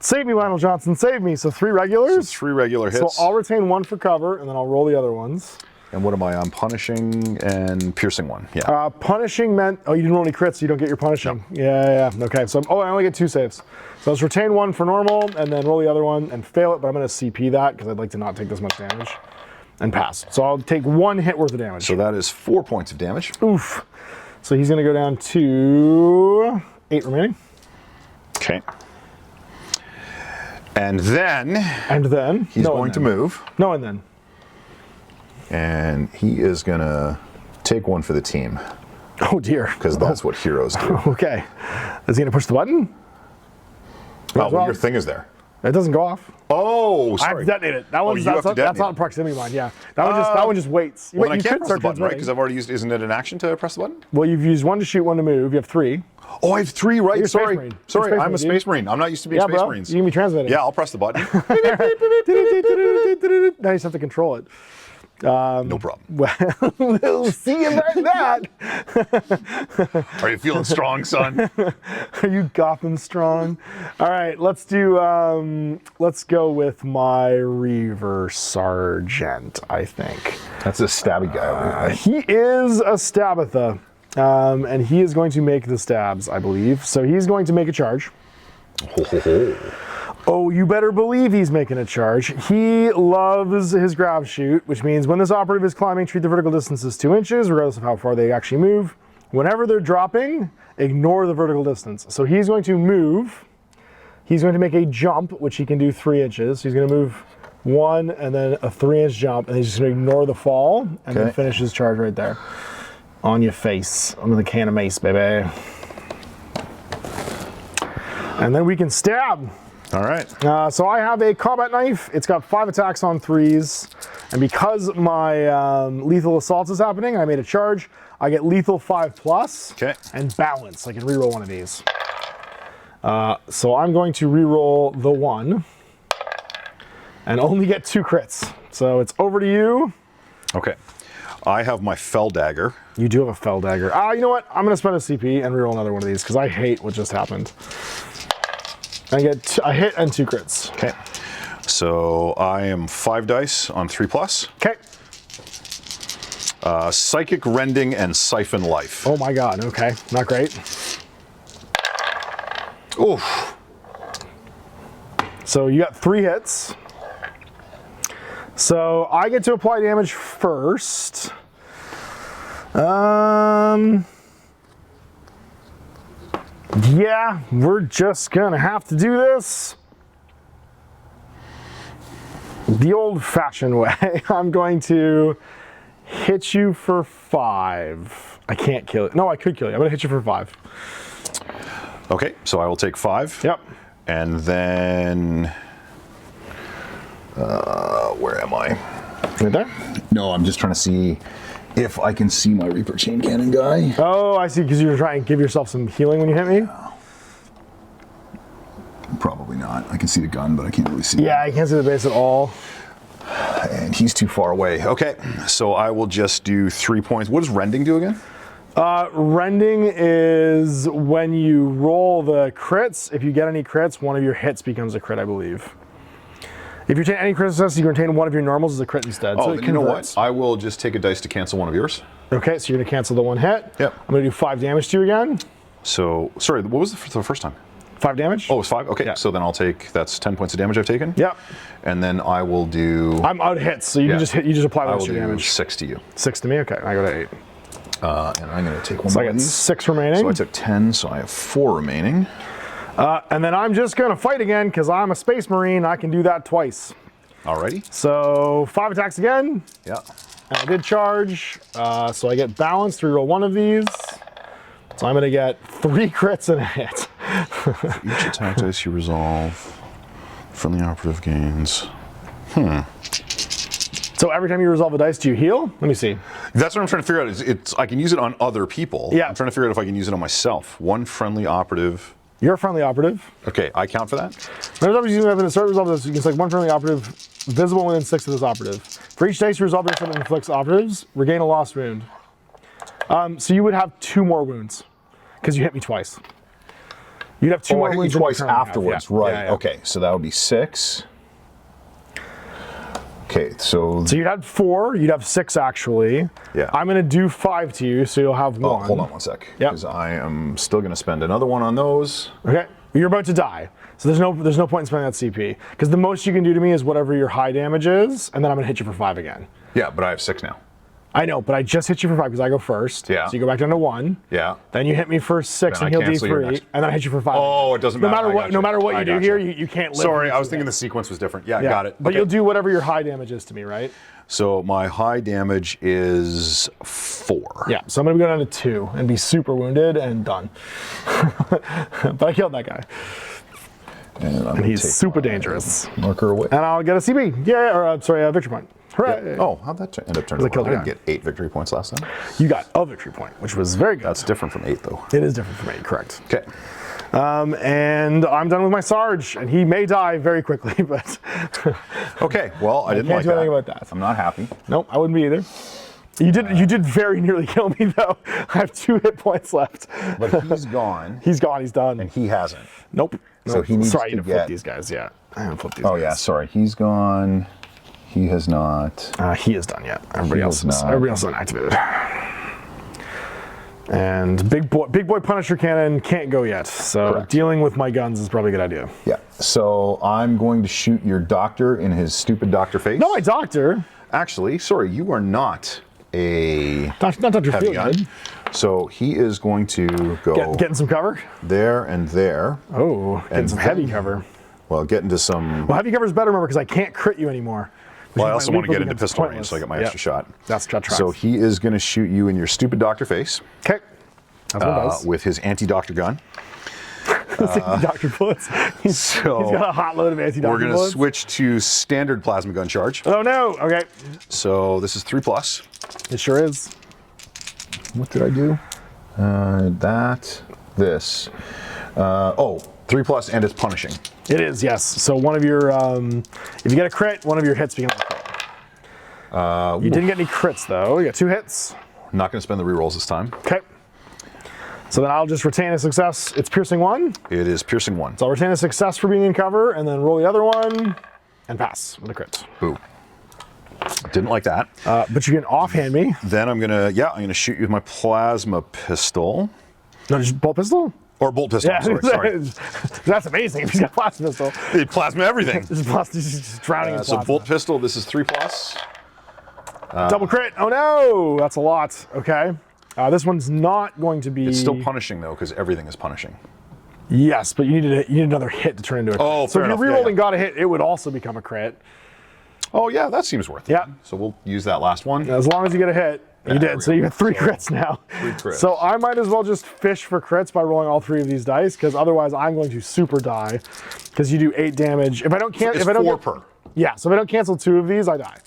Save me, Lionel Johnson. Save me. So 3 regulars. 3 regular So hits. I'll retain 1 for cover, and then I'll roll the other ones. And what am I? I'm punishing and piercing 1. Yeah. Punishing meant, oh, you didn't roll any crits, so you don't get your punishing. Yeah. Okay, so, I only get 2 saves. So let's retain 1 for normal, and then roll the other one and fail it, but I'm going to CP that because I'd like to not take this much damage and pass. So I'll take 1 hit worth of damage. So that is 4 points of damage. Oof. So he's going to go down to 8 remaining. Okay. And then And then he's going to move. No, and then. And he is going to take 1 for the team, Oh dear. because that's what heroes do. Okay. Is he going to push the button? Oh, well. your thing is there. It doesn't go off. Oh, I have sorry. to detonate it. That one's you have to that's detonate not a it. proximity mine. Yeah, that one just waits. Well, then I You can't could press start the button, right? transmitting. Because I've already used. Isn't it an action to press the button? Well, you've used one to shoot, one to move. You have 3. Oh, I have 3, right? You're a Space Sorry, Marine. sorry. You're a Space I'm a Marine, Space Marine. I'm not used to being Yeah, Space bro. Marines. You can be transmitting. Yeah, I'll press the button. Now you just have to control it. No problem. We'll see about that. Are you feeling strong, son? Are you Gotham strong? All right, let's do. Let's go with my Reaver Sergeant. I think That's a stabby guy over here, right? he is a Stabatha, and he is going to make the stabs, I believe. So he's going to make a charge. Oh, you better believe he's making a charge. He loves his grab shoot, which means when this operative is climbing, treat the vertical distance as 2 inches, regardless of how far they actually move. Whenever they're dropping, ignore the vertical distance. So he's going to move. He's going to make a jump, which he can do 3 inches. So he's going to move 1 and then a 3-inch jump, and he's just going to ignore the fall and then Okay. finish his charge right there. On your face, under the can of mace, baby. And then we can stab. All right. So I have a combat knife. It's got 5 attacks on 3s. And because my lethal assault is happening, I made a charge. I get lethal 5+. Okay. And balance. I can reroll one of these. So I'm going to reroll the 1. And only get 2 crits. So it's over to you. Okay. I have my Fell Dagger. You do have a Fell Dagger. You know what? I'm going to spend a CP and reroll another one of these because I hate what just happened. I get a hit and 2 crits. Okay. So I am 5 dice on 3+. Okay. Psychic Rending and Siphon Life. Oh my god, okay. Not great. Oof. So you got 3 hits. So I get to apply damage first. Yeah, we're just gonna have to do this the old-fashioned way. I'm going to hit you for 5. I can't kill it. No, I could kill you. I'm gonna hit you for 5. Okay, so I will take 5. Yep. And then, where am I? Right there. No, I'm just trying to see if I can see my Reaper Chain Cannon guy. Oh, I see, because you're trying to give yourself some healing when you hit me? Probably not. I can see the gun, but I can't really see. Yeah, I can't see the base at all. And he's too far away. Okay, so I will just do 3 points. What does Rending do again? Rending is when you roll the crits. If you get any crits, one of your hits becomes a crit, I believe. If you take any crit success, you can retain one of your normals as a crit instead. Oh, so it then you know what? converts. I will just take a dice to cancel one of yours. Okay, so you're gonna cancel the 1 hit. Yep. I'm gonna do 5 damage to you again. So, sorry, what was the first time? 5 damage. Oh, it was 5? Okay, Yeah. so then I'll take, that's 10 points of damage I've taken. Yep. And then I will do, I'm out of hits, so you Yeah. can just hit. You just apply I the will extra do damage. 6 to you. 6 to me. Okay, I go to 8. And I'm going to take one So I more of got these. 6 remaining. So I took 10, so I have 4 remaining. And then I'm just gonna fight again because I'm a Space Marine. I can do that twice. Alrighty. So 5 attacks again. Yeah. And I did charge, so I get balanced, reroll one of these. So I'm gonna get 3 crits and a hit. Each attack dice you resolve, friendly operative gains. So every time you resolve a dice, do you heal? Let me see. That's what I'm trying to figure out. Is it's I can use it on other people. Yeah. I'm trying to figure out if I can use it on myself. 1 friendly operative. You're a friendly operative. Okay, I count for that. Whenever you have an start resolve this, you can select 1 friendly operative visible within 6 of this operative. For each dice you resolve that inflicts operatives, regain a lost wound. So you would have 2 more wounds because you hit me twice. You'd have 2 Oh, more I hit you wounds than you twice currently have. afterwards. Yeah. Right. Yeah, yeah. Okay, so that would be 6. Okay, so So you'd have 4. You'd have 6 actually. Yeah. I'm gonna do 5 to you, so you'll have 1. oh, hold on one sec. Yep. Because I am still going to spend another one on those. Okay, you're about to die, so there's no point in spending that CP because the most you can do to me is whatever your high damage is, and then I'm gonna hit you for 5 again. Yeah, but I have 6 now. I know, but I just hit you for 5 because I go first. Yeah. So you go back down to 1. Yeah. Then you hit me for 6 Then and I heal cancel your D3, next- and then I hit you for 5. Oh, it doesn't no matter. matter I what. gotcha. No matter what I you do gotcha. here, you can't live. Sorry, with I was this thinking the again. sequence was different. Yeah, Yeah, got it. But Okay. you'll do whatever your high damage is to me, right? So my high damage is 4. Yeah. So I'm gonna go down to 2 and be super wounded and done. But I killed that guy. And, I'm And gonna he's take super my dangerous. Marker away. And I'll get a CB. Yeah, or sorry, a victory point. Hooray! Oh, how'd that end up turning I out? killed I a didn't guy. get 8 victory points last time. You got a victory point, which was very good. That's different from 8, though. It is different from 8, correct. Okay. And I'm done with my Sarge, and he may die very quickly, but Okay, well, I didn't can't like do that. anything about that. I'm not happy. nope, I wouldn't be either. You did very nearly kill me though. I have 2 hit points left. But he's gone, He's gone. He's done. and he hasn't. Nope. So Nope. he needs Sorry, to you didn't flip get- these guys. Yeah, I haven't flipped these. Oh, guys. yeah, sorry. He's gone. He has not. He is done yet. Everybody else has is. not. Everybody else is unactivated. And big boy Punisher cannon can't go yet. So Correct. dealing with my guns is probably a good idea. Yeah. So I'm going to shoot your doctor in his stupid doctor face. No, my doctor. Actually, sorry, you are not a Not Dr. heavy gun. Feelgood. So he is going to go Getting some cover. there and there. Oh, getting And some heavy then- cover. Well, get into some. Well, heavy cover is better, remember, because I can't crit you anymore. Well, I My also want to lethal get into becomes pistol range, pointless. so I get my Yep. extra shot. That tracks. So he is going to shoot you in your stupid doctor face Okay. That's what it does. with his anti-doctor gun. Dr. Bullets. He's got a hot load of anti-Dr. We're going to Bullets. switch to standard plasma gun charge. Oh no. Okay. So this is 3+. It sure is. What did I do? This. 3+, and it's punishing. It is, yes. So one of your, if you get a crit, one of your hits become a crit. You didn't get any crits though. You got 2 hits. Not going to spend the rerolls this time. Okay. So then I'll just retain a success. It's piercing 1. It is piercing 1. So I'll retain a success for being in cover, and then roll the other one, and pass with a crit. Boo. Didn't like that. But you can offhand me. Then I'm gonna shoot you with my plasma pistol. No, just bolt pistol. Or bolt pistol, I'm sorry. That's amazing. If he's got a plasma pistol, Plasma everything. just drowning in So plasma. bolt pistol, this is 3+. Double crit. Oh no, that's a lot. Okay. This one's not going to be. It's still punishing though, because everything is punishing. Yes, but you need another hit to turn into a crit. Oh, so fair if enough. you Yeah, rerolled yeah. and got a hit, it would also become a crit. Oh yeah, that seems worth it. Yeah. So we'll use that last one. As long as you get a hit. You there did, we so you go. have 3 crits now. 3 crits. So I might as well just fish for crits by rolling all 3 of these dice, because otherwise I'm going to super die. Because you do 8 damage. If I don't It's 4 per. Yeah, so if I don't cancel 2 of these, I die.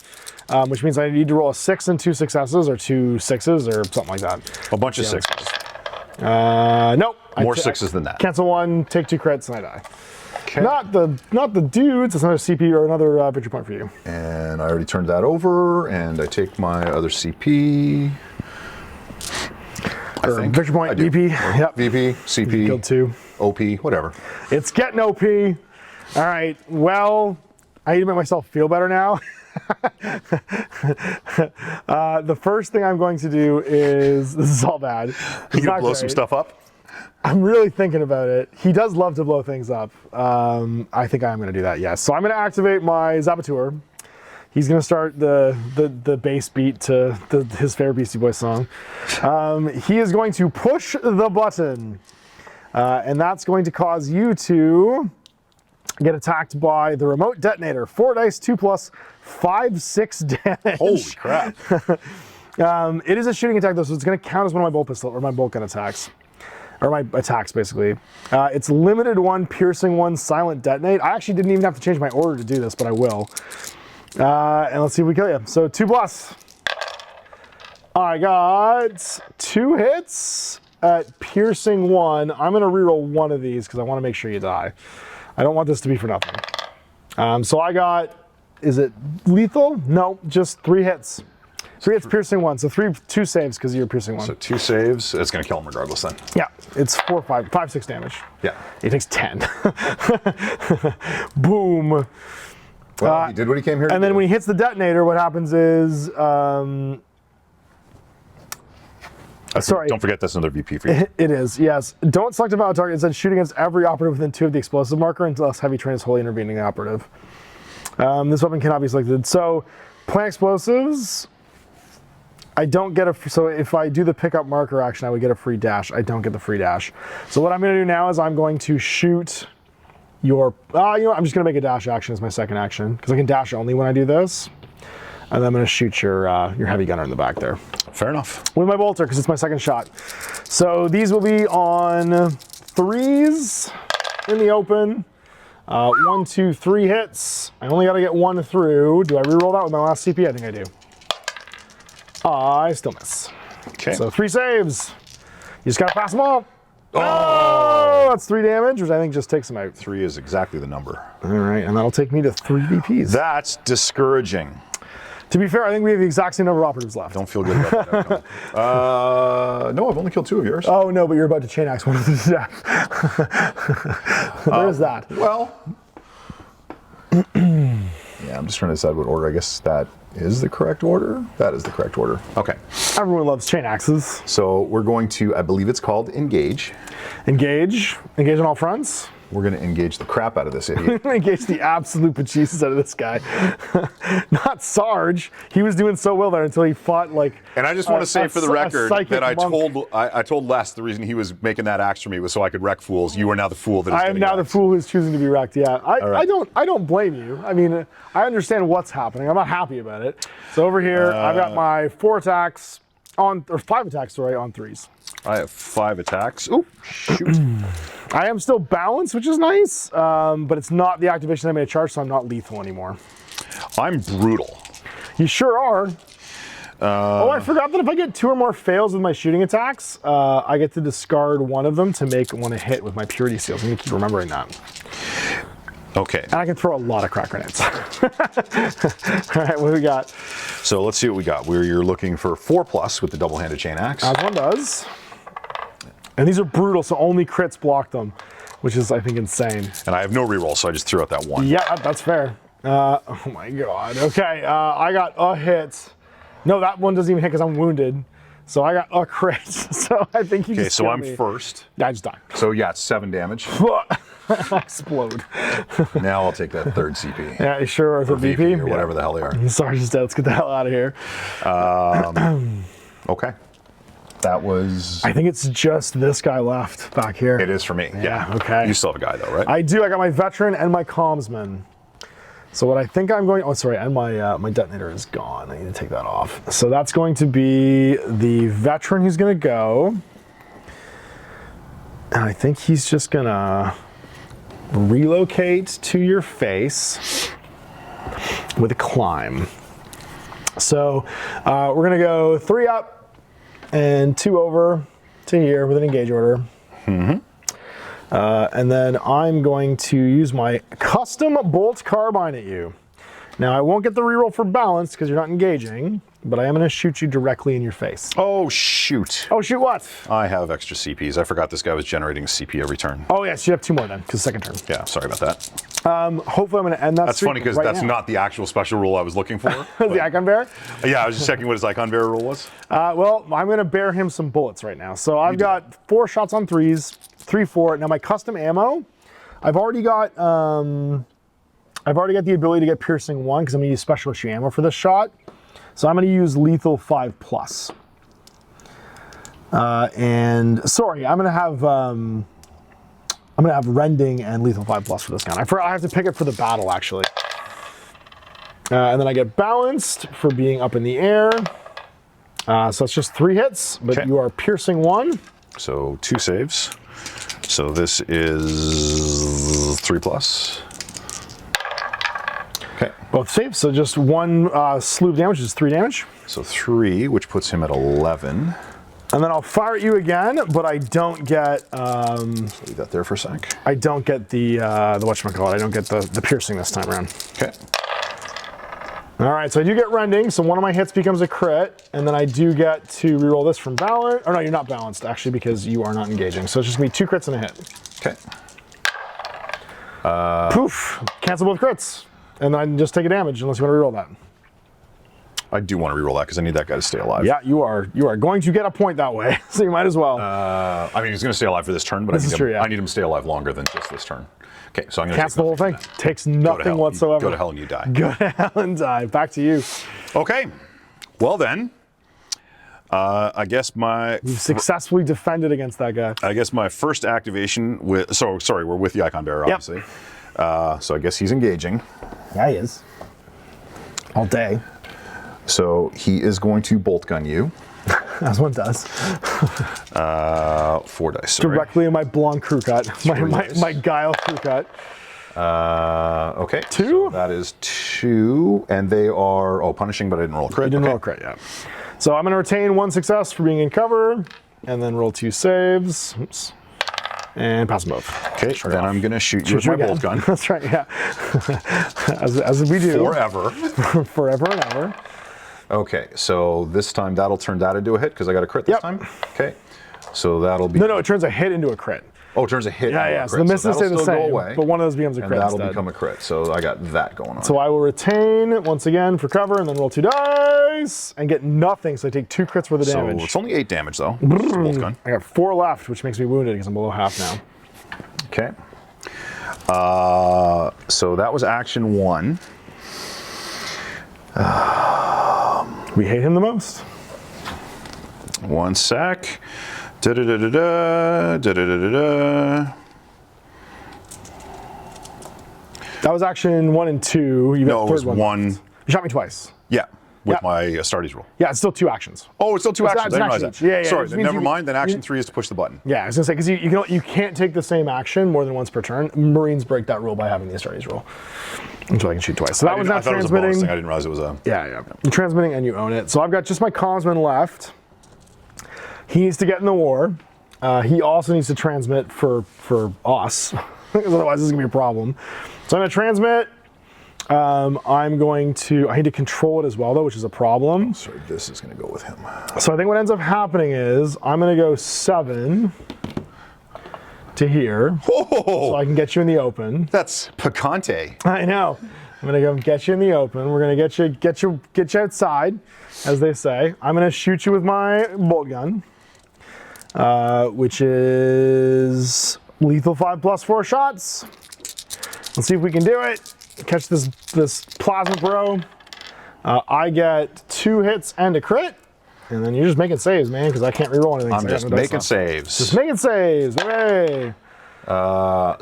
Which means I need to roll a 6 and 2 successes, or 2 6s, or something like that. A bunch of 6s. Nope. More 6s than that. Cancel 1, take 2 crits, and I die. Okay. Not the dudes. It's another CP or another victory point for you. And I already turned that over, and I take my other CP. I Or think. victory point, I do. VP. Yep. VP, CP, Killed 2. OP, whatever. It's getting OP. All right. Well, I need to make myself feel better now. The first thing I'm going to do is, this is all bad. It's You gonna not blow some great. stuff up? I'm really thinking about it. He does love to blow things up. I think I'm going to do that, yes. So I'm going to activate my Zabateur. He's going to start the bass beat to his favorite Beastie Boys song. He is going to push the button. And that's going to cause you to get attacked by the remote detonator. 4 dice, 2+, 5, 6 damage. Holy crap. It is a shooting attack though, so it's going to count as one of my bolt pistol or my bolt gun attacks. Or my attacks, basically. It's limited 1, piercing 1, silent detonate. I actually didn't even have to change my order to do this, but I will. And let's see if we kill you. So 2+. I got 2 hits at piercing 1. I'm going to reroll 1 of these because I want to make sure you die. I don't want this to be for nothing. So I got, is it lethal? No, just 3 hits. 3 hits, piercing 1. So 2 saves because you're piercing 1. So 2 saves. It's going to kill him regardless then. Yeah, it's 5, 6 damage. Yeah. He takes 10. Boom. Well, he did what he came here to And then do. when he hits the detonator, what happens is, sorry. Don't forget that's another VP for you. It is, yes. Don't select a valid target. It says shoot against every operative within 2 of the explosive marker unless heavy train is wholly intervening the operative. This weapon cannot be selected. So, plant explosives. I don't get a, so if I do the pickup marker action, I would get a free dash. I don't get the free dash. So what I'm gonna do now is I'm going to shoot your, you know what, I'm just gonna make a dash action as my second action, because I can dash only when I do this. And then I'm gonna shoot your heavy gunner in the back there. Fair enough. With my bolter, because it's my second shot. So these will be on 3s in the open. 1, 2, 3 hits. I only got to get one through. Do I reroll that with my last CP? I think I do. I still miss. Okay. So 3 saves. You just got to pass them all. Oh, that's 3 damage, which I think just takes them out. 3 is exactly the number. All right, and that'll take me to 3 DPs. That's discouraging. To be fair, I think we have the exact same number of operatives left. Don't feel good about that outcome. No, I've only killed 2 of yours. Oh no, but you're about to chain axe one of them to death. There's that. Well, yeah, I'm just trying to decide what order. I guess that is the correct order. That is the correct order. Okay. Everyone loves chain axes. So we're going to, I believe it's called engage. Engage. Engage on all fronts. We're going to engage the crap out of this idiot. Engage the absolute bejesus out of this guy. Not Sarge. He was doing so well there until he fought like. And I just want to say for the record that I monk. told Les the reason he was making that axe for me was so I could wreck fools. You are now the fool that is I am getting now the wrecked. fool who's choosing to be wrecked. Yeah, right. I don't blame you. I mean, I understand what's happening. I'm not happy about it. So over here, I've got my 4 attacks on, or 5 attacks, sorry, on 3s. I have 5 attacks. Oh, shoot. I am still balanced, which is nice, but it's not the activation I made a charge, so I'm not lethal anymore. I'm brutal. You sure are. Oh, I forgot that if I get 2 or more fails with my shooting attacks, I get to discard one of them to make one a hit with my purity seals. I'm gonna keep remembering that. Okay. And I can throw a lot of crack grenades. All right, what do we got? So let's see what we got. You're looking for 4+ with the double-handed chain axe. As one does. And these are brutal, so only crits block them, which is, I think, insane. And I have no reroll, so I just threw out that 1. Yeah, that's fair. Oh my god. Okay, I got a hit. No, that one doesn't even hit because I'm wounded. So I got a crit. So I think you Okay, just so killed I'm me. first. Yeah, I just died. So yeah, it's 7 damage. I explode. Now I'll take that 3rd CP. Yeah, you sure? Or the VP VP? or whatever the hell they are. Sorry, just dead. Let's get the hell out of here. Okay. That was. I think it's just this guy left back here. It is for me. Yeah. okay. You still have a guy, though, right? I do. I got my veteran and my commsman. So what I think I'm going. Oh, sorry. And my my detonator is gone. I need to take that off. So that's going to be the veteran who's going to go. And I think he's just going to relocate to your face with a climb. So we're going to go 3 up and 2 over to here with an engage order. And then I'm going to use my custom bolt carbine at you. Now I won't get the reroll for balance because you're not engaging, but I am going to shoot you directly in your face. Oh, shoot. Oh, shoot what? I have extra CPs. I forgot this guy was generating a CP every turn. Oh yes, you have 2 more then, because second turn. Yeah, sorry about that. Hopefully I'm going to end that That's streak funny because right that's now. not the actual special rule I was looking for. The Icon Bear? Yeah, I was just checking what his Icon Bearer rule was. Well, I'm going to bear him some bullets right now. So I've got 4 shots on 3s, 3, 4. Now my custom ammo, I've already got the ability to get piercing 1 because I'm going to use special issue ammo for this shot. So I'm going to use lethal 5+. And sorry, I'm going to have rending and lethal 5+ for this gun. I have to pick it for the battle actually. And then I get balanced for being up in the air. So it's just 3 hits, but Okay. you are piercing 1. So 2 saves. So this is 3+. Okay. Both saves, so just 1 slew of damage is 3 damage. So 3, which puts him at 11. And then I'll fire at you again, but I don't get Leave that there for a sec. I don't get the whatchamacallit, I don't get the piercing this time around. Okay. All right, so I do get rending, so one of my hits becomes a crit, and then I do get to reroll this from balance. Or no, you're not balanced actually because you are not engaging. So it's just gonna be 2 crits and a hit. Okay. Poof! Cancel both crits, and then I can just take a damage unless you want to reroll that. I do want to reroll that because I need that guy to stay alive. Yeah, you are going to get a point that way, so you might as well. I mean, he's going to stay alive for this turn, but This is true, yeah. I need him to stay alive longer than just this turn. Okay, so I'm going to Cancel the whole thing. Takes nothing whatsoever. Go to hell and you die. Go to hell and die. Back to you. Okay. Well then, I guess You've successfully defended against that guy. I guess my first activation with. So sorry, we're with the Icon Bearer, obviously. So I guess he's engaging. Yeah, he is. All day. So he is going to bolt gun you. As one does. 4 dice. Sorry. Directly in my blonde crew cut. My nice. Guile crew cut. Okay. Two? So that is 2, and they are punishing, but I didn't roll a crit. You didn't Okay. roll a crit, yeah. So I'm going to retain 1 success for being in cover, and then roll 2 saves. Oops. And pass them both. Okay, then I'm going to shoot you with Shoot my you bolt again. gun. That's right, yeah. as we do. Forever. Forever and ever. Okay, so this time that'll turn that into a hit because I got a crit this Yep. time. Okay, so that'll be. No, it turns a hit into a crit. Oh, it turns a hit. Yeah, into a yeah. So crit. the misses stay that'll the still go same, away, but one of those becomes a and crit that'll instead. become a crit. So I got that going on. So I will retain once again for cover, and then roll 2 dice and get nothing. So I take 2 crits worth of damage. So it's only 8 damage though. It's a bolt gun. I got 4 left, which makes me wounded because I'm below half now. Okay. So that was action 1. We hate him the most. 1 sec. Da-da-da-da-da, da-da-da-da-da. That was action 1 and 2. You got No, it third was 1. You shot me twice. Yeah, with Yeah. my Astartes rule. Yeah, it's still 2 actions. Oh, it's still 2 It's actions. I didn't realize action that. each. Yeah, yeah, Sorry, which then means never you- mind. Then action 3 is to push the button. Yeah, I was gonna say because you can't take the same action more than once per turn. Marines break that rule by having the Astartes rule, until I can shoot twice. So that was I not thought it was a bonus transmitting. thing. I didn't realize it was a. Yeah, yeah. You're transmitting and you own it. So I've got just my Cosman left. He needs to get in the war. He also needs to transmit for us, because otherwise this is gonna be a problem. So I'm gonna transmit. I need to control it as well though, which is a problem. Sorry, this is going to go with him. So I think what ends up happening is I'm gonna go 7 to here, Oh, so I can get you in the open. that's picante. I know. I'm gonna go get you in the open. We're gonna get you outside, as they say. I'm gonna shoot you with my bolt gun, which is lethal 5+4 shots. Let's see if we can do it. Catch this plasma bro. I get 2 hits and a crit, and then you're just making saves, man, because I can't reroll anything. I'm just making saves. Just making saves. Hooray!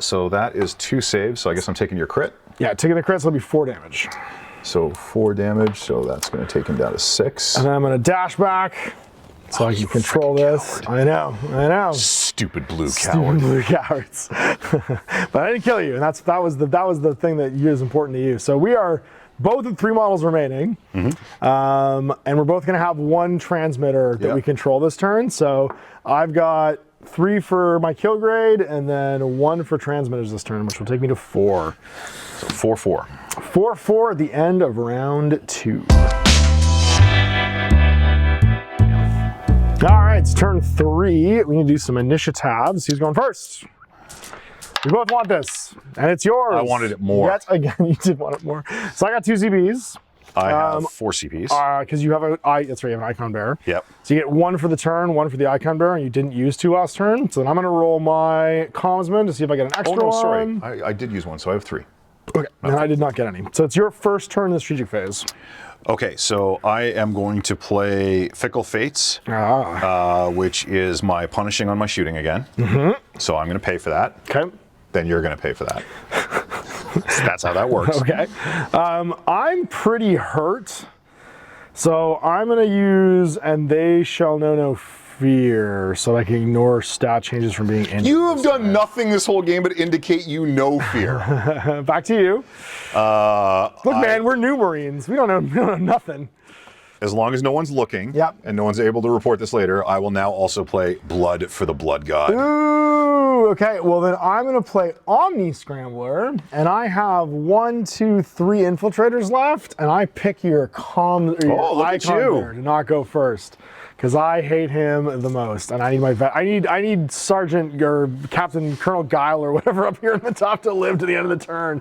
So that is 2 saves. So I guess I'm taking your crit. Yeah, taking the crit, so it'll be 4 damage. So 4 damage. So that's going to take him down to 6. And then I'm gonna dash back so I can control this. I know. Stupid blue Stupid coward. blue cowards. But I didn't kill you, and that was the thing that is important to you. So we are both at 3 models remaining, and we're both gonna have 1 transmitter that Yep. we control this turn. So I've got 3 for my kill grade, and then 1 for transmitters this turn, which will take me to 4. So 4/4. 4/4 at the end of round 2. All right, it's turn 3. We need to do some initiatives. Who's going first? We both want this, and it's yours. I wanted it more. Yet again, you did want it more. So I got 2 CBs. I have 4 CPs. Because you have that's right, you have an icon bearer. Yep. So you get 1 for the turn, 1 for the icon bearer, and you didn't use 2 last turn. So then I'm going to roll my Commsman to see if I get an Oh extra no, one. sorry. I did use 1, so I have 3. Okay, and I did not get any. So it's your first turn in the strategic phase. Okay, so I am going to play Fickle Fates, which is my punishing on my shooting again. So I'm going to pay for that. Okay. Then you're going to pay for that. That's how that works. Okay. I'm pretty hurt. So I'm going to use And They Shall Know No Fear so I can ignore stat changes from being injured. You have done nothing this whole game but indicate you know fear. Back to you. Look, man, we're new Marines. We don't know nothing. As long as no one's looking Yep. and no one's able to report this later, I will now also play Blood for the Blood God. Ooh, okay. Well, then I'm going to play Omni Scrambler, and I have 1, 2, 3 infiltrators left, and I pick your Oh, look at icon you. bearer to not go first. Because I hate him the most, and I need my I need Sergeant or Captain Colonel Guile or whatever up here in the top to live to the end of the turn.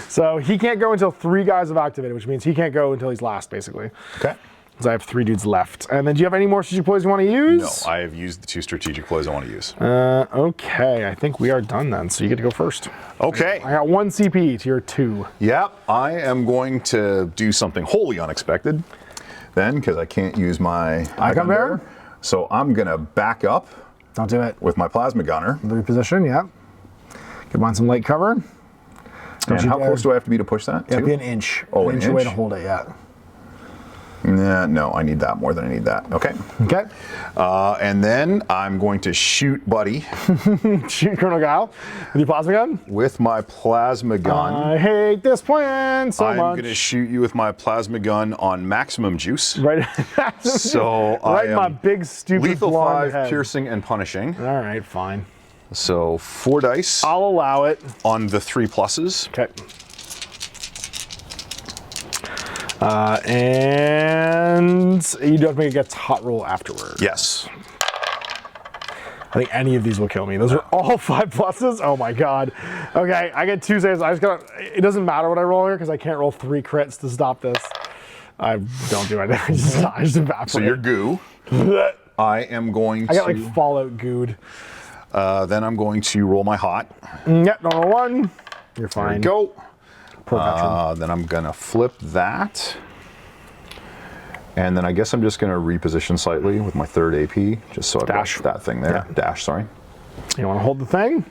So he can't go until 3 guys have activated, which means he can't go until he's last, basically. Okay. Because I have 3 dudes left. And then, do you have any more strategic ploys you want to use? No, I have used the 2 strategic plays I want to use. Okay, I think we are done then. So you get to go first. Okay. I got 1 CP to your 2. Yep, I am going to do something wholly unexpected then, because I can't use my Icon bearer? So I'm going to back up Don't do it. with my plasma gunner. Reposition, yeah. Get on some light cover. And you how dare. close do I have to be to push that? Yeah, 2? be an inch. Oh, an an inch away to inch? hold it, yeah. Nah, no, I need that more than I need that. Okay. Okay. And then I'm going to shoot Buddy Shoot Colonel Guile with your plasma gun. with my plasma gun. I hate this plan so I'm much. going to shoot you with my plasma gun on maximum juice. Right. So right I in my am big stupid lethal blonde 5, head. piercing, and punishing. All right, fine. So 4 dice I'll allow it. on the 3 pluses. Okay. And you don't make it gets hot roll afterward. Yes. I think any of these will kill me. Those are all 5 pluses. Oh my god. Okay, I get 2 saves. I just got. It doesn't matter what I roll here because I can't roll 3 crits to stop this. I don't do it. I just evaporate. So you're goo. I am going to. I got like Fallout gooed. Then I'm going to roll my hot. Yep, normal 1. You're fine. Go. Poor veteran. Then I'm gonna flip that. And then I guess I'm just gonna reposition slightly with my 3rd AP, just so I've Dash. got that thing there. Yeah. Dash, sorry. You want to hold the thing?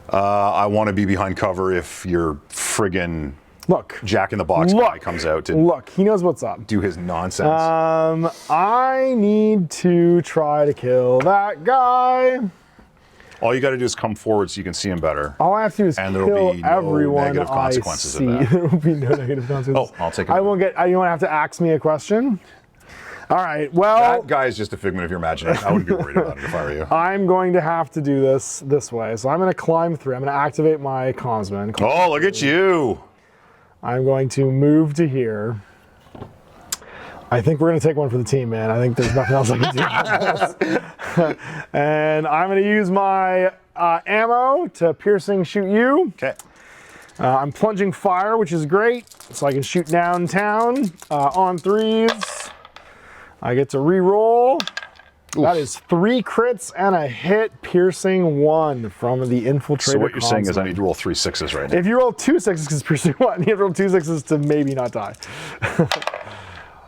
I want to be behind cover if your friggin' Look. Jack in the Box guy comes out to Look, he knows what's up. do his nonsense. I need to try to kill that guy. All you got to do is come forward so you can see him better. All I have to do is And there will kill be no everyone negative I consequences of see. that. There will be no negative consequences. Oh, I'll take it. I won't get. You won't have to ask me a question. All right. Well, That guy is just a figment of your imagination. I wouldn't be worried about it if I were you. I'm going to have to do this way. So I'm going to climb through. I'm going to activate my commsman. Oh, look at you. I'm going to move to here. I think we're going to take one for the team, man. I think there's nothing else I can do about this. And I'm going to use my ammo to piercing shoot you. Okay. I'm plunging fire, which is great, so I can shoot downtown on 3s. I get to re-roll. That is 3 crits and a hit, piercing 1 from the infiltrator. So what you're saying is I console. need to roll 3 6s right now. If you roll 2 6s because piercing 1, you have to roll 2 6s to maybe not die.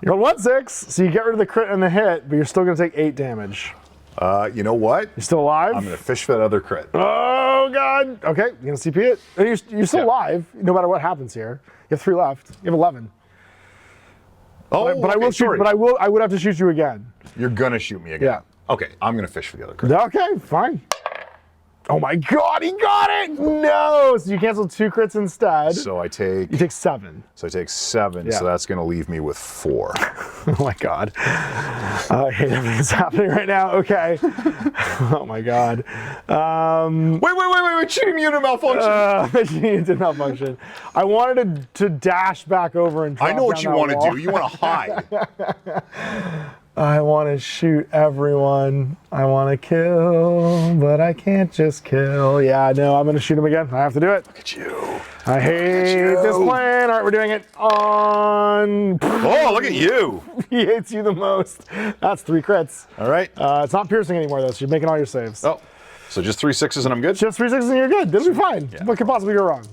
You roll 1 6, so you get rid of the crit and the hit, but you're still going to take 8 damage. You know what? You're still alive? I'm going to fish for that other crit. Oh god. Okay, you gonna CP it? You're still Yeah. alive, no matter what happens here. You have 3 left. You have 11. Oh, But I will shoot. sorry. But I would have to shoot you again. You're going to shoot me again. Yeah. Okay, I'm going to fish for the other crit. Okay, fine. Oh my god, he got it! No! So you cancel 2 crits instead. So I take You take 7. 7, Yeah. so that's going to leave me with 4. Oh my god. I hate everything that's happening right now. Okay. Oh my god. Wait, cheating unit malfunction. It did not function. I wanted to dash back over and drop I know what down you that want to wall. do. You want to hide. I want to shoot everyone. I want to kill, but I can't just kill. Yeah, no, I'm going to shoot him again. I have to do it. Look at you. I hate this plan. All right, we're doing it on... Oh, look at you. He hates you the most. That's 3 crits. All right. It's not piercing anymore, though, so you're making all your saves. Oh, so just 3 6s and I'm good? Just 3 6s and you're good. It'll be fine. What could possibly go wrong?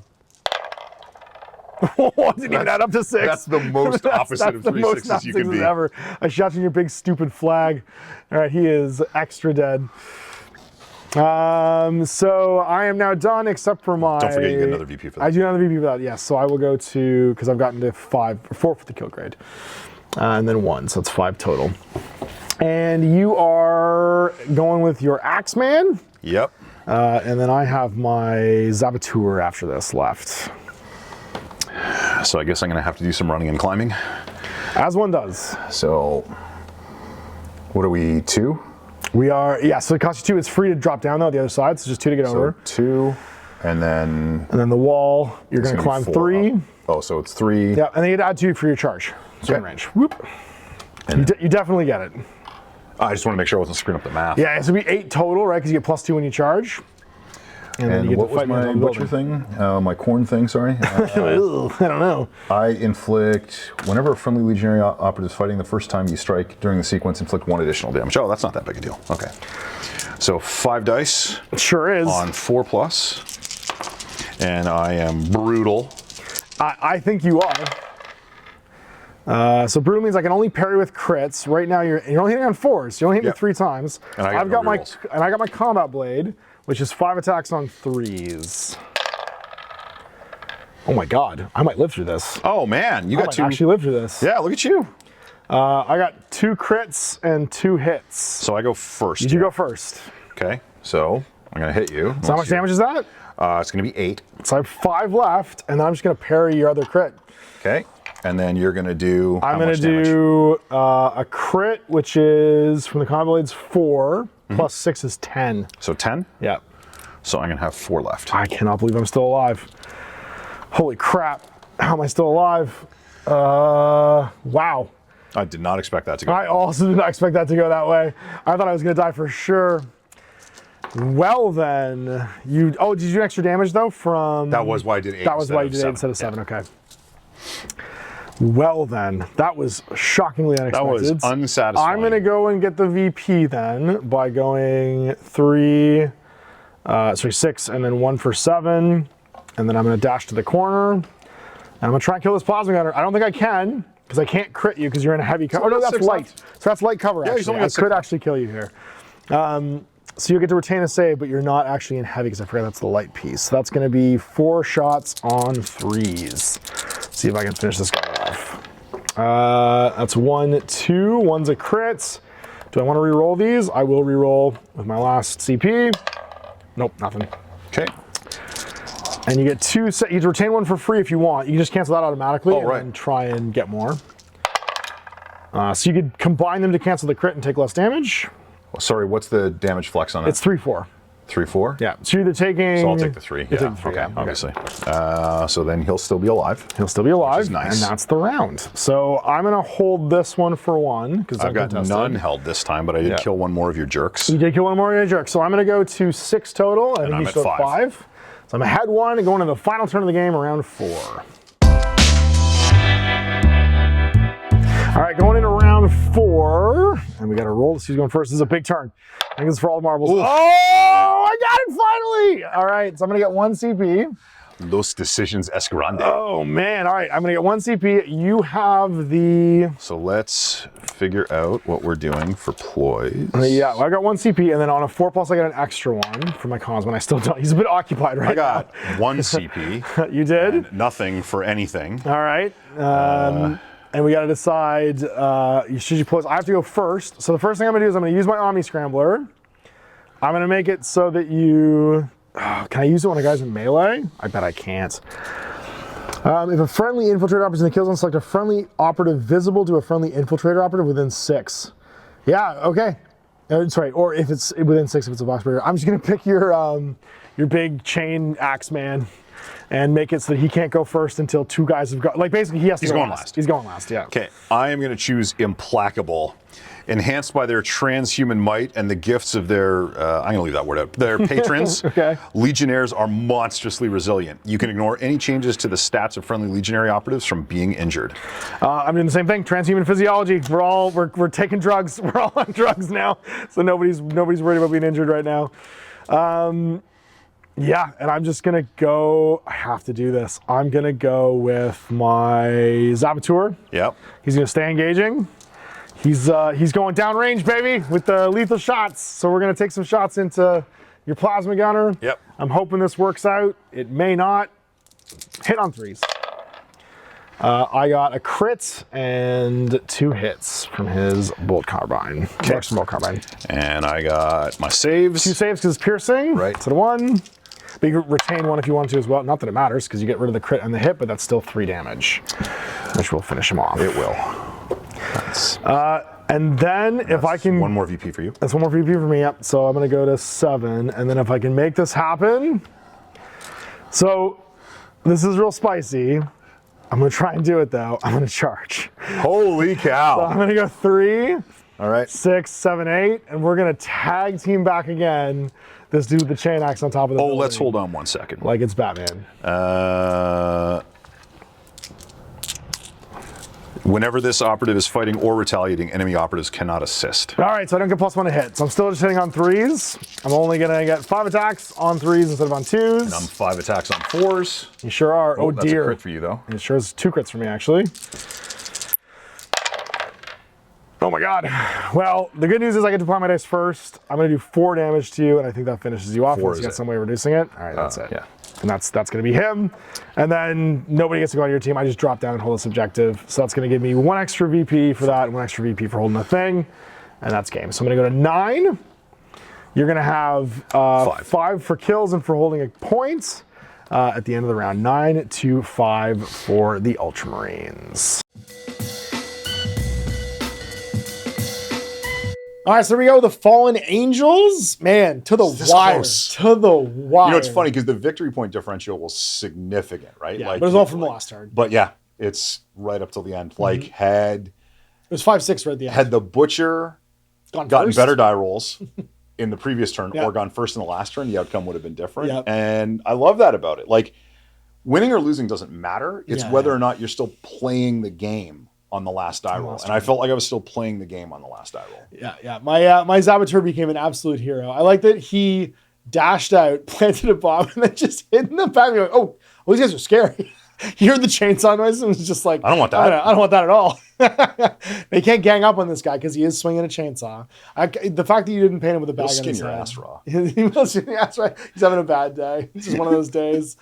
Didn't even add up to 6. That's the most opposite of the 3 most 6s you can sixes be. ever. I shot you in your big stupid flag. All right, he is extra dead. So I am now done, except for my. Don't forget you get another VP for that. I do another VP for that. Yes. So I will go to because I've gotten to 4 for the kill grade, and then 1, so it's 5 total. And you are going with your Axeman, Yep. and then I have my Zabatur after this left. So I guess I'm going to have to do some running and climbing. As one does. So, what are we, 2? We are, yeah, so it costs you 2. It's free to drop down, though, the other side, so just 2 to get over. 2, and then... And then the wall, you're going to climb 3. Oh, so it's 3. Yeah, and then you add 2 for your charge. So in Okay. range. Whoop. You definitely get it. I just want to make sure I wasn't screwing up the math. Yeah, it's going to be 8 total, right? Because you get +2 when you charge. then And you get what to was fight me my until the butcher building. thing? My corn thing, sorry. Ugh, I don't know. I inflict, whenever a friendly legionary operative is fighting the first time you strike during the sequence, inflict 1 additional damage. Oh, that's not that big a deal. Okay. So 5 dice It sure is. on 4+. And I am brutal. I think you are. So brutal means I can only parry with crits. Right now you're only hitting on 4s. You only hit me Yep. 3 times. And I got no rerolls. I got my combat blade, which is 5 attacks on 3s. Oh my god, I might live through this. Oh man, you I got might 2. actually live through this. Yeah, look at you. I got 2 crits and 2 hits. So I go first. You go first. Okay. So I'm gonna hit you. So how much damage is that? It's gonna be 8. So I have 5 left, and then I'm just gonna parry your other crit. Okay. And then you're gonna do. I'm how gonna much damage? do a crit, which is from the combo blades 4 plus 6 is 10. So 10. Yeah. So I'm gonna have 4 left. I cannot believe I'm still alive. Holy crap! How am I still alive? Wow. I did not expect that to go. I also did not expect that to go that way. I thought I was gonna die for sure. Well then, you. Oh, did you do extra damage though from? That was why I did 8. That was why you of did 8 7. instead of 7. Okay. Well then, that was shockingly unexpected. That was unsatisfying. I'm gonna go and get the VP then by going 6, and then 1 for 7, and then I'm gonna dash to the corner. And I'm gonna try and kill this plasma gunner. I don't think I can because I can't crit you because you're in a heavy cover. Oh no, that's 6 light. left. So that's light cover. Yeah, he's Actually, only I got 6 could left. actually kill you here. So you get to retain a save, but you're not actually in heavy because I forgot that's the light piece. So that's going to be 4 shots on 3s. See if I can finish this guy off. That's 1, 2. One's a crit. Do I want to re-roll these? I will re-roll with my last CP. Nope, nothing. Okay. And you get 2. You can retain 1 for free if you want. You can just cancel that automatically right. and try and get more. So you could combine them to cancel the crit and take less damage. Sorry, what's the damage flex on it? It's 3/4. 3/4. Yeah. So you're either taking. So I'll take the 3. You'll Yeah. take the 3, Okay. yeah. Obviously. So then he'll still be alive. He'll still be alive, is nice. and that's the round. So I'm gonna hold this one for 1 because I've got none held this time, but I did kill one more of your jerks. You did kill one more of your jerks. So I'm gonna go to 6 total. I think I'm you at should have 5. 5. So I'm ahead 1 and going into the final turn of the game, round 4. All right, going into round 4, and we got to roll to see who's going first. This is a big turn. I think this is for all the marbles. Ooh. Oh, I got it finally! All right, so I'm gonna get 1 CP. Los decisions es grande. Oh man! All right, I'm gonna get 1 CP. You have the. So let's figure out what we're doing for ploys. Yeah, well, I got 1 CP, and then on a 4+, I got an extra 1 for my Cosman. I still don't. He's a bit occupied right I got 1 CP. now. You did. and nothing for anything. All right. And we got to decide, should you pose? I have to go first. So the first thing I'm going to do is I'm going to use my Omni Scrambler. I'm going to make it so that you... can I use it when a guy's in melee? I bet I can't. If a friendly infiltrator operative is in the kill zone, select a friendly operative visible to a friendly infiltrator operative within 6. Yeah, okay. Sorry, or if it's within 6 if it's a box breaker. I'm just going to pick your big chain axe man and make it so that he can't go first until 2 guys have got, like basically he has to He's go going last. last. He's going last, yeah. Okay, I am going to choose Implacable. Enhanced by their transhuman might and the gifts of their, I'm going to leave that word out, their patrons, Okay. Legionnaires are monstrously resilient. You can ignore any changes to the stats of friendly Legionary operatives from being injured. I'm doing the same thing, transhuman physiology. We're taking drugs. We're all on drugs now. So nobody's worried about being injured right now. Yeah, and I'm just gonna go, I have to do this. I'm gonna go with my Zabatur. Yep. He's gonna stay engaging. He's going downrange, baby, with the lethal shots. So we're gonna take some shots into your plasma gunner. Yep. I'm hoping this works out. It may not. Hit on 3s. I got a crit and 2 hits from his bolt carbine. Works from bolt carbine. And I got my saves. 2 saves because it's piercing. Right. To the 1. But you can retain 1 if you want to as well. Not that it matters because you get rid of the crit and the hit, but that's still 3 damage, which will finish him off. It will. That's And then if I can, one more VP for you. that's 1 more VP for me. Yep. So I'm gonna go to 7, and then if I can make this happen. So this is real spicy. I'm gonna try and do it though. I'm gonna charge. Holy cow. I'm gonna go 3, All right. 6, 7, 8, and we're gonna tag team back again. This dude with the chain axe on top of the building. Let's hold on 1 second. Like it's Batman. Whenever this operative is fighting or retaliating, enemy operatives cannot assist. All right, so I don't get +1 to hit. So I'm still just hitting on 3s. I'm only gonna get 5 attacks on 3s instead of on 2s. I'm 5 attacks on 4s. You sure are. Oh, that's dear. a crit for you, though. It sure is 2 crits for me, actually. Oh my god. Well, the good news is I get to apply my dice first. I'm gonna do 4 damage to you, and I think that finishes you off 4 once you is got it. some way of reducing it. All right, that's it. Yeah. And that's going to be him. And then nobody gets to go on your team. I just drop down and hold a subjective. So that's going to give me 1 extra VP for that, and 1 extra VP for holding a thing. And that's game. So I'm going to go to 9. You're going to have 5 for kills and for holding a point at the end of the round. 9 to 5 for the Ultramarines. All right, so here we go. The Fallen Angels, man, to the This wire, close. to the wire. You know, it's funny because the victory point differential was significant, right? Yeah, but it was all from the last turn. But yeah, it's right up till the end. Like had It was 5-6 right at the end. had the Butcher Gotten gotten first. better die rolls in the previous turn Yeah. or gone first in the last turn, the outcome would have been different. Yep. And I love that about it. Like winning or losing doesn't matter. It's Yeah, whether yeah. or not you're still playing the game on the last die roll. last And I felt like I was still playing the game on the last die roll. Yeah. My Zabatur became an absolute hero. I like that he dashed out, planted a bomb, and then just hid in the back. Like, oh, these guys are scary. He heard the chainsaw noise and was just like, I don't want that. I don't want that at all. They can't gang up on this guy because he is swinging a chainsaw. The fact that you didn't paint him with a bag He'll on skin his your head. ass raw. He will skin your ass right. He's having a bad day. It's just one of those days.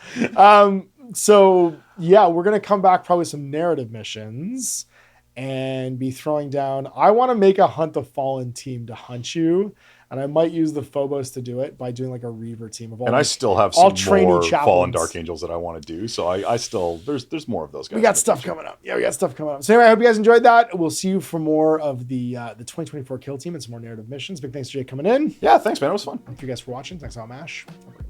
So yeah, we're gonna come back probably some narrative missions and be throwing down. I want to make a Hunt the Fallen team to hunt you, and I might use the Phobos to do it by doing like a Reaver team of all. And I like, still have all some trainee more chaplains. Fallen Dark Angels that I want to do. So I still there's more of those guys. We got stuff coming up. Yeah, we got stuff coming up. So anyway, I hope you guys enjoyed that. We'll see you for more of the 2024 kill team and some more narrative missions. Big thanks to Jay coming in. Yeah, thanks, man. It was fun. Thank you guys for watching. Thanks, Al Mash. Have a great